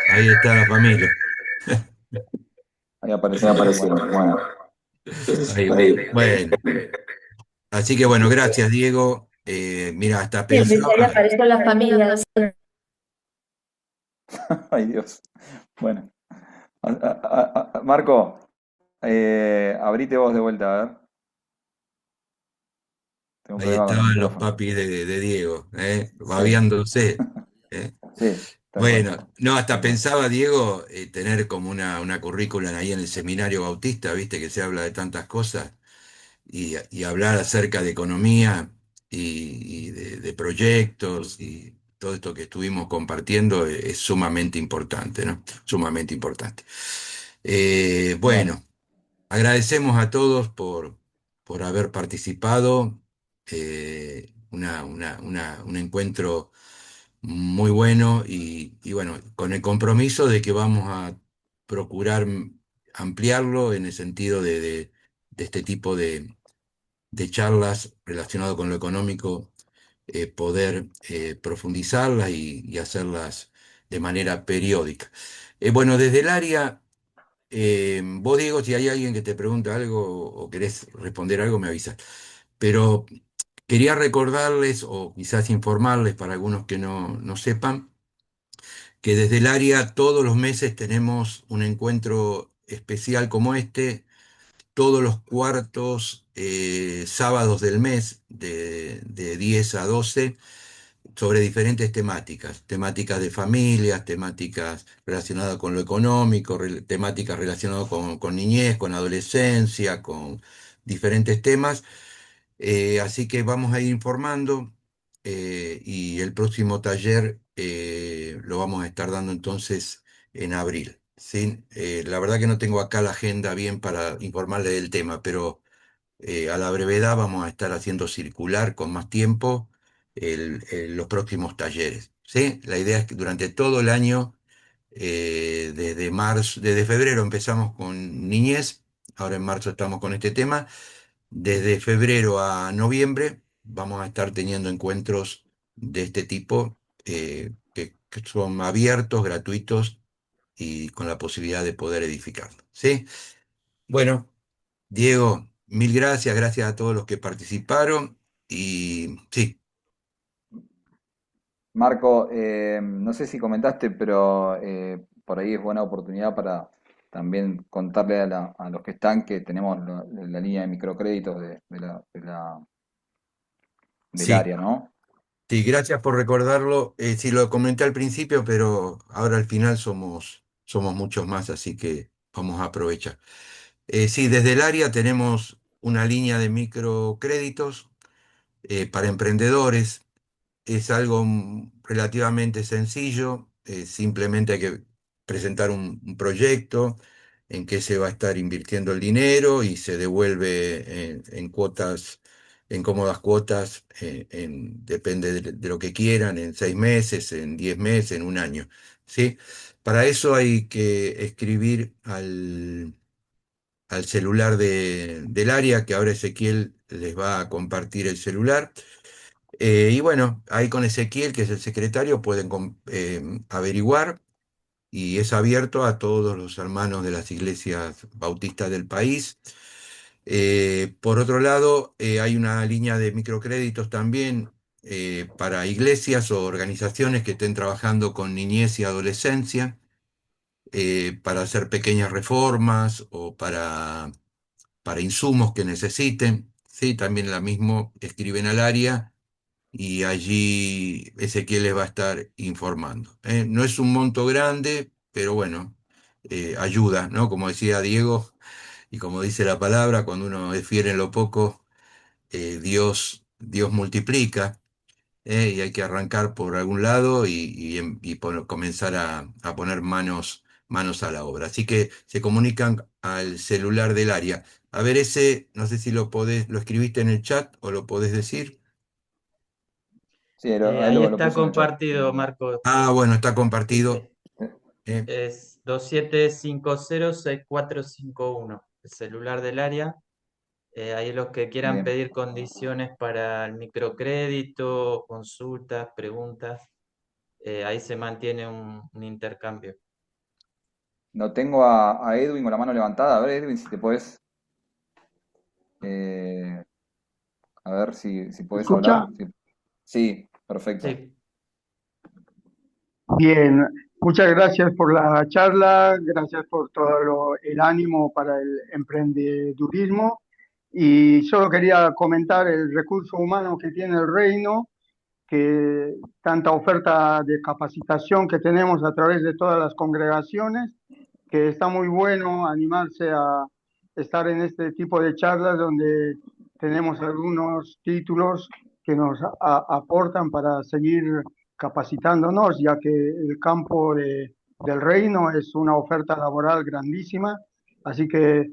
ahí está la familia. Ahí aparecieron. Bueno, Ahí va. Bueno, así que bueno, gracias, Diego. Mira, hasta Sí, dice, pensaba. ahí apareció la familia. ay Dios. Bueno, Marco, abrite vos de vuelta, a ver. Tengo un Ahí problema con el estaban los micrófono. papis de Diego, Sí, babeándose. ¿eh? sí, tal cual. Bueno, no, hasta Tal cual. pensaba, Diego, tener como una currícula ahí en el seminario bautista, viste que se habla de tantas cosas, y hablar acerca de economía y de proyectos y todo esto que estuvimos compartiendo es sumamente importante, ¿no? Sumamente importante. Bueno, Bueno. agradecemos a todos por haber participado. Un encuentro muy bueno y bueno, con el compromiso de que vamos a procurar ampliarlo en el sentido de este tipo de charlas relacionado con lo económico, poder profundizarlas y hacerlas de manera periódica. Bueno, desde el área, vos Diego, si hay alguien que te pregunta algo o querés responder algo, me avisas. Pero quería recordarles o quizás informarles para algunos que no sepan que desde el área todos los meses tenemos un encuentro especial como este, todos los cuartos sábados del mes, de 10 a 12 sobre diferentes temáticas, temáticas de familias, temáticas relacionadas con lo económico, temáticas relacionadas con niñez, con adolescencia, con diferentes temas. Así que vamos a ir informando y el próximo taller lo vamos a estar dando entonces en abril. ¿Sí? La verdad que no tengo acá la agenda bien para informarle del tema, pero a la brevedad vamos a estar haciendo circular con más tiempo los próximos talleres. ¿Sí? La idea es que durante todo el año, desde marzo, desde febrero empezamos con niñez, ahora en marzo estamos con este tema. Desde febrero a noviembre vamos a estar teniendo encuentros de este tipo que son abiertos, gratuitos y con la posibilidad de poder edificar. ¿Sí? Bueno, Diego, mil gracias, gracias a todos los que participaron y sí, Marco, no sé si comentaste, pero por ahí es buena oportunidad para también contarle a los que están que tenemos la línea de microcréditos del sí, área, ¿no? sí, gracias por recordarlo. Sí, lo comenté al principio, pero ahora al final somos muchos más, así que vamos a aprovechar. Sí, desde el área tenemos una línea de microcréditos para emprendedores. Es algo relativamente sencillo, simplemente hay que presentar un proyecto en que se va a estar invirtiendo el dinero y se devuelve en cuotas, en cómodas cuotas, depende de lo que quieran, en 6 meses, en 10 meses, en un año. ¿Sí? Para eso hay que escribir al celular del área, que ahora Ezequiel les va a compartir el celular. Y bueno, ahí con Ezequiel, que es el secretario, pueden averiguar y es abierto a todos los hermanos de las iglesias bautistas del país. Por otro lado, hay una línea de microcréditos también para iglesias o organizaciones que estén trabajando con niñez y adolescencia, para hacer pequeñas reformas o para insumos que necesiten. Sí, también la mismo escriben al área y allí Ezequiel les va a estar informando. No es un monto grande, pero bueno, ayuda, ¿no? Como decía Diego, y como dice la palabra, cuando uno es fiel en lo poco, Dios multiplica, y hay que arrancar por algún lado y comenzar a poner manos a la obra. Así que se comunican al celular del área. A ver, ese, no sé si lo escribiste en el chat o lo podés decir. Sí, ahí Ahí lo está puse en el chat. compartido, Marco. Ah, bueno, está compartido. Dice, Eh, es 27506451, el celular del área. Ahí los que quieran Bien. pedir condiciones para el microcrédito, consultas, preguntas, ahí se mantiene un intercambio. No tengo a Edwin con la mano levantada. A ver, Edwin, si te puedes. eh, a ver si ¿Me puedes escucha? hablar. Sí, sí, perfecto. Sí, Bien, muchas gracias por la charla, gracias por todo el ánimo para el emprendedurismo y solo quería comentar el recurso humano que tiene el reino, que tanta oferta de capacitación que tenemos a través de todas las congregaciones, que está muy bueno animarse a estar en este tipo de charlas donde tenemos algunos títulos que nos aportan para seguir capacitándonos, ya que el campo del reino es una oferta laboral grandísima. Así que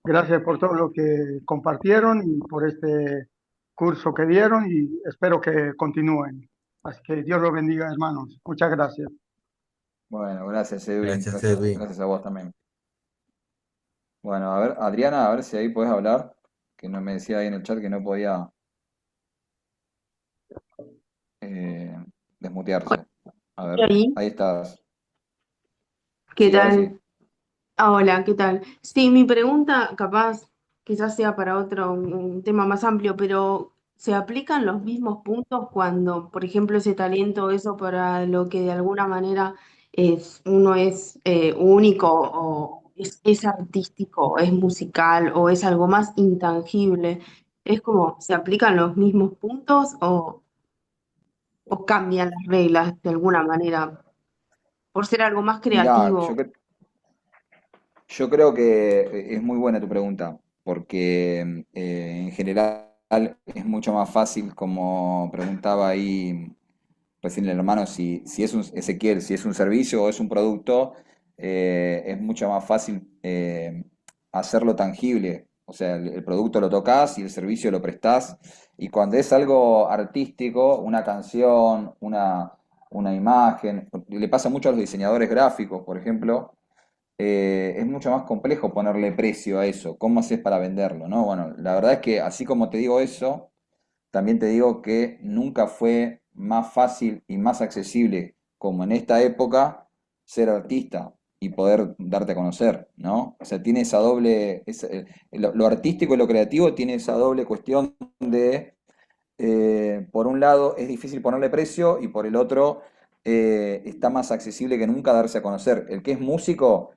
Gracias por todo lo que compartieron y por este curso que dieron y espero que continúen. Así que Dios los bendiga, hermanos. Muchas gracias. Bueno, gracias, Edwin. Gracias, Edwin. Gracias a vos también. Bueno, a ver, Adriana, a ver si ahí podés hablar, que no me decía ahí en el chat que no podía eh, desmutearse. A ver, Ahí, ahí estás. ¿qué Sí, ahora sí. tal? Ah, hola, ¿qué tal? Sí, mi pregunta capaz quizás sea para otro, un tema más amplio, pero ¿se aplican los mismos puntos cuando, por ejemplo, ese talento, eso para lo que de alguna manera uno es único o es artístico, es musical o es algo más intangible? ¿Es como, se aplican los mismos puntos o cambian las reglas de alguna manera por ser algo más Mirá, creativo? yo creo que es muy buena tu pregunta, porque en general es mucho más fácil, como preguntaba ahí recién el hermano, si es un, Ezequiel, si es un servicio o es un producto, es mucho más fácil hacerlo tangible. O sea, el producto lo tocas y el servicio lo prestás. Y cuando es algo artístico, una canción, una imagen, le pasa mucho a los diseñadores gráficos, por ejemplo, es mucho más complejo ponerle precio a eso. ¿Cómo haces para venderlo, no? Bueno, la verdad es que así como te digo eso, también te digo que nunca fue más fácil y más accesible como en esta época ser artista y poder darte a conocer, ¿no? O sea, tiene esa doble, lo artístico y lo creativo tiene esa doble cuestión de, por un lado, es difícil ponerle precio y por el otro, está más accesible que nunca darse a conocer. El que es músico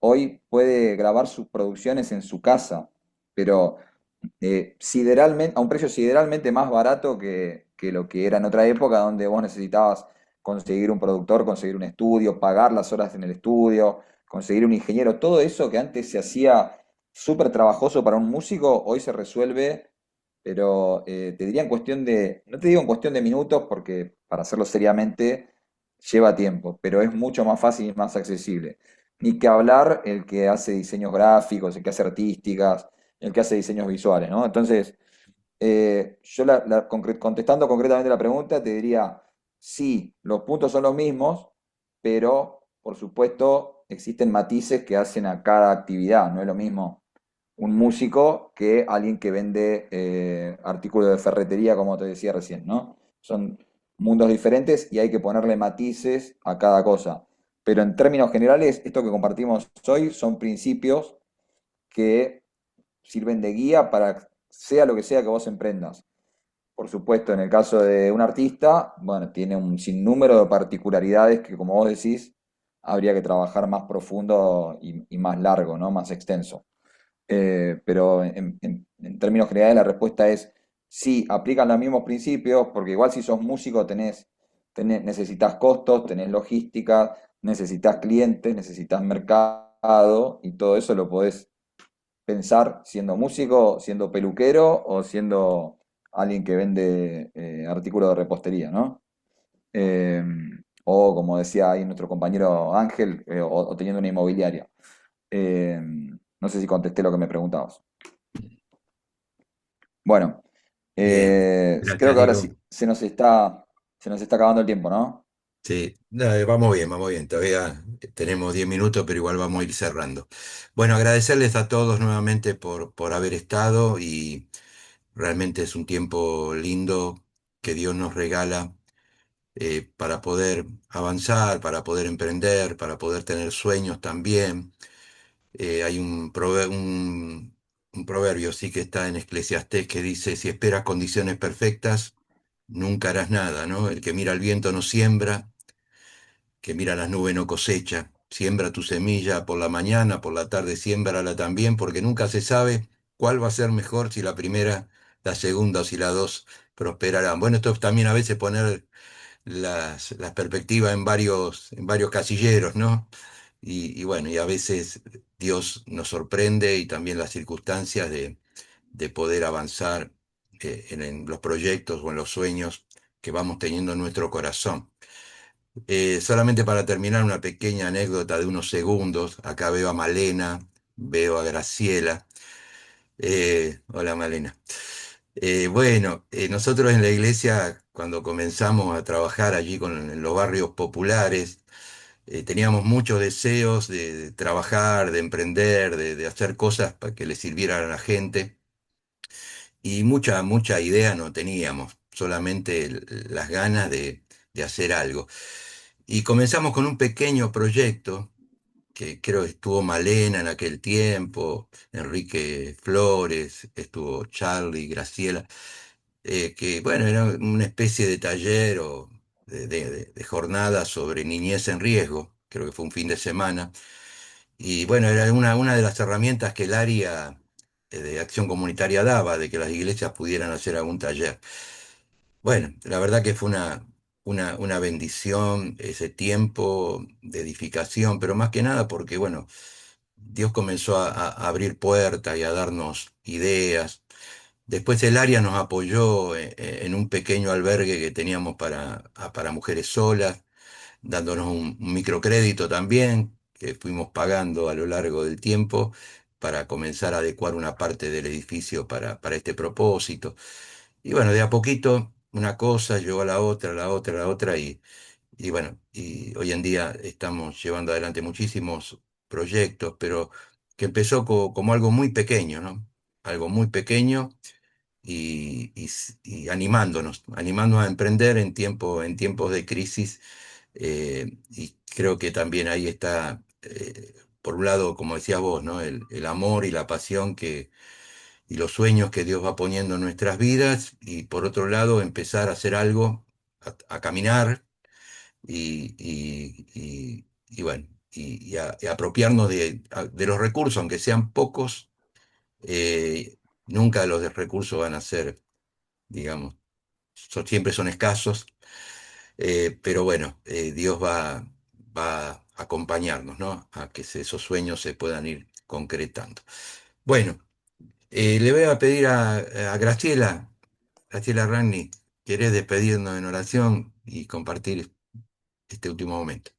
hoy puede grabar sus producciones en su casa, pero sideralmente, a un precio sideralmente más barato que lo que era en otra época, donde vos necesitabas conseguir un productor, conseguir un estudio, pagar las horas en el estudio, conseguir un ingeniero, todo eso que antes se hacía súper trabajoso para un músico, hoy se resuelve, pero te diría en cuestión de, no te digo en cuestión de minutos, porque para hacerlo seriamente lleva tiempo, pero es mucho más fácil y más accesible. Ni que hablar el que hace diseños gráficos, el que hace artísticas, el que hace diseños visuales, ¿no? Entonces, yo contestando concretamente la pregunta, te diría, sí, los puntos son los mismos, pero por supuesto existen matices que hacen a cada actividad. No es lo mismo un músico que alguien que vende artículos de ferretería, como te decía recién, ¿no? Son mundos diferentes y hay que ponerle matices a cada cosa. Pero en términos generales, esto que compartimos hoy son principios que sirven de guía para sea lo que sea que vos emprendas. Por supuesto, en el caso de un artista, bueno, tiene un sinnúmero de particularidades que, como vos decís, habría que trabajar más profundo y más largo, ¿no? Más extenso. Pero en términos generales la respuesta es sí, aplican los mismos principios, porque igual si sos músico necesitas costos, tenés logística, necesitas clientes, necesitas mercado, y todo eso lo podés pensar siendo músico, siendo peluquero o siendo alguien que vende artículos de repostería, ¿no? Eh, o como decía ahí nuestro compañero Ángel, o teniendo una inmobiliaria. Eh, no sé si contesté lo que me preguntabas. Bueno, Bien, creo gracias, que ahora Nico. sí se nos está acabando el tiempo, ¿no? Sí, vamos bien, todavía tenemos 10 minutos, pero igual vamos a ir cerrando. Bueno, agradecerles a todos nuevamente por haber estado y realmente es un tiempo lindo que Dios nos regala para poder avanzar, para poder emprender, para poder tener sueños también. Hay un proverbio, sí que está en Eclesiastés, que dice, si esperas condiciones perfectas, nunca harás nada, ¿no? El que mira al viento no siembra, que mira las nubes no cosecha. Siembra tu semilla por la mañana, por la tarde siémbrala también, porque nunca se sabe cuál va a ser mejor, si la primera, la segunda o si las dos prosperarán. Bueno, esto es también a veces poner las perspectivas en varios casilleros, ¿no? Y bueno, y a veces Dios nos sorprende y también las circunstancias de poder avanzar en los proyectos o en los sueños que vamos teniendo en nuestro corazón. Solamente para terminar, una pequeña anécdota de unos segundos. Acá veo a Malena, veo a Graciela. Hola Malena. Bueno, nosotros en la iglesia, cuando comenzamos a trabajar allí en los barrios populares, teníamos muchos deseos de trabajar, de emprender, de hacer cosas para que le sirvieran a la gente y mucha idea no teníamos, solamente las ganas de hacer algo. Y comenzamos con un pequeño proyecto que creo que estuvo Malena en aquel tiempo, Enrique Flores, estuvo Charlie, Graciela, que bueno, era una especie de taller o de jornada sobre niñez en riesgo, creo que fue un fin de semana, y bueno, era una de las herramientas que el área de acción comunitaria daba, de que las iglesias pudieran hacer algún taller. Bueno, la verdad que fue una bendición ese tiempo de edificación, pero más que nada porque, bueno, Dios comenzó a abrir puertas y a darnos ideas. Después el área nos apoyó en un pequeño albergue que teníamos para mujeres solas, dándonos un microcrédito también, que fuimos pagando a lo largo del tiempo para comenzar a adecuar una parte del edificio para este propósito. Y bueno, de a poquito una cosa llevó a la otra, la otra, la otra, y bueno, y hoy en día estamos llevando adelante muchísimos proyectos, pero que empezó como algo muy pequeño, ¿no? Algo muy pequeño y animándonos a emprender en tiempos de crisis. Y creo que también ahí está, por un lado, como decías vos, ¿no? El amor y la pasión y los sueños que Dios va poniendo en nuestras vidas, y por otro lado, empezar a hacer algo, a caminar y bueno, y apropiarnos de los recursos, aunque sean pocos. Nunca los de recursos van a ser, digamos, siempre son escasos, pero bueno, Dios va a acompañarnos, ¿no? A que esos sueños se puedan ir concretando. Bueno, le voy a pedir a Graciela Ragni, ¿querés despedirnos en oración y compartir este último momento?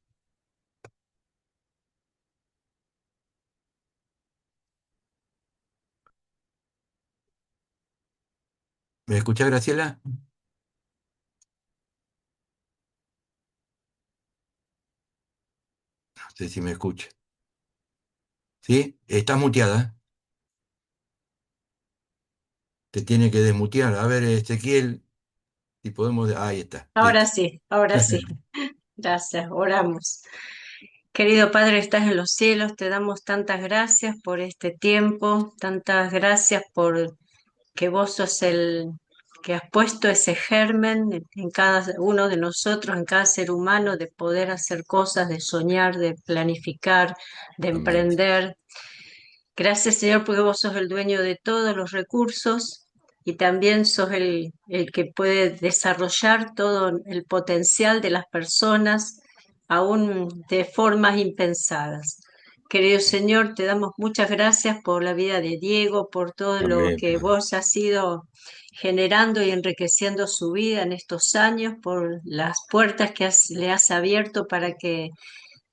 ¿Me escuchás, Graciela? No sé si me escucha. ¿Sí? Estás muteada. Te tiene que desmutear. A ver, Ezequiel, si podemos. Ahí está, Ahora listo. sí, ahora sí. Gracias, oramos. Querido Padre, estás en los cielos, te damos tantas gracias por este tiempo, tantas gracias por que vos sos el que has puesto ese germen en cada uno de nosotros, en cada ser humano, de poder hacer cosas, de soñar, de planificar, de Amén. emprender. Gracias, Señor, porque vos sos el dueño de todos los recursos y también sos el que puede desarrollar todo el potencial de las personas, aún de formas impensadas. Querido Señor, te damos muchas gracias por la vida de Diego, por todo lo Amén, que Padre. vos has ido generando y enriqueciendo su vida en estos años, por las puertas que le has abierto para que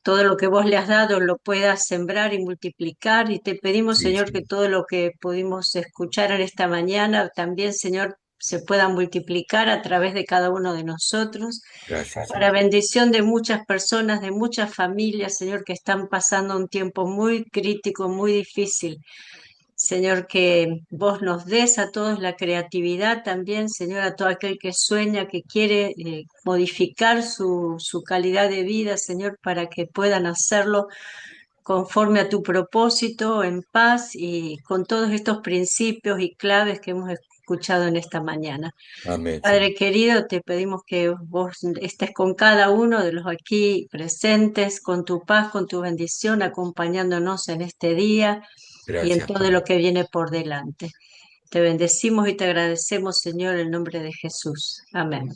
todo lo que vos le has dado lo puedas sembrar y multiplicar. Y te pedimos, Sí, Señor, que sí. todo lo que pudimos escuchar en esta mañana también, Señor, se pueda multiplicar a través de cada uno de nosotros, Gracias, para Señor. bendición de muchas personas, de muchas familias, Señor, que están pasando un tiempo muy crítico, muy difícil. Señor, que vos nos des a todos la creatividad también, Señor, a todo aquel que sueña, que quiere modificar su calidad de vida, Señor, para que puedan hacerlo conforme a tu propósito, en paz y con todos estos principios y claves que hemos escuchado en esta mañana. Amén, Señor. Padre querido, te pedimos que vos estés con cada uno de los aquí presentes, con tu paz, con tu bendición, acompañándonos en este día y en Gracias, todo lo Padre. que viene por delante. Te bendecimos y te agradecemos, Señor, en el nombre de Jesús. Amén.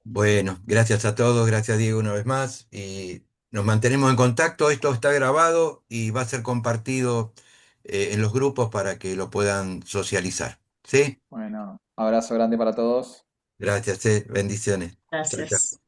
Bueno, gracias a todos, gracias Diego una vez más y nos mantenemos en contacto. Esto está grabado y va a ser compartido en los grupos para que lo puedan socializar. ¿Sí? Bueno, abrazo grande para todos. Gracias, bendiciones. Chao, chao. Gracias.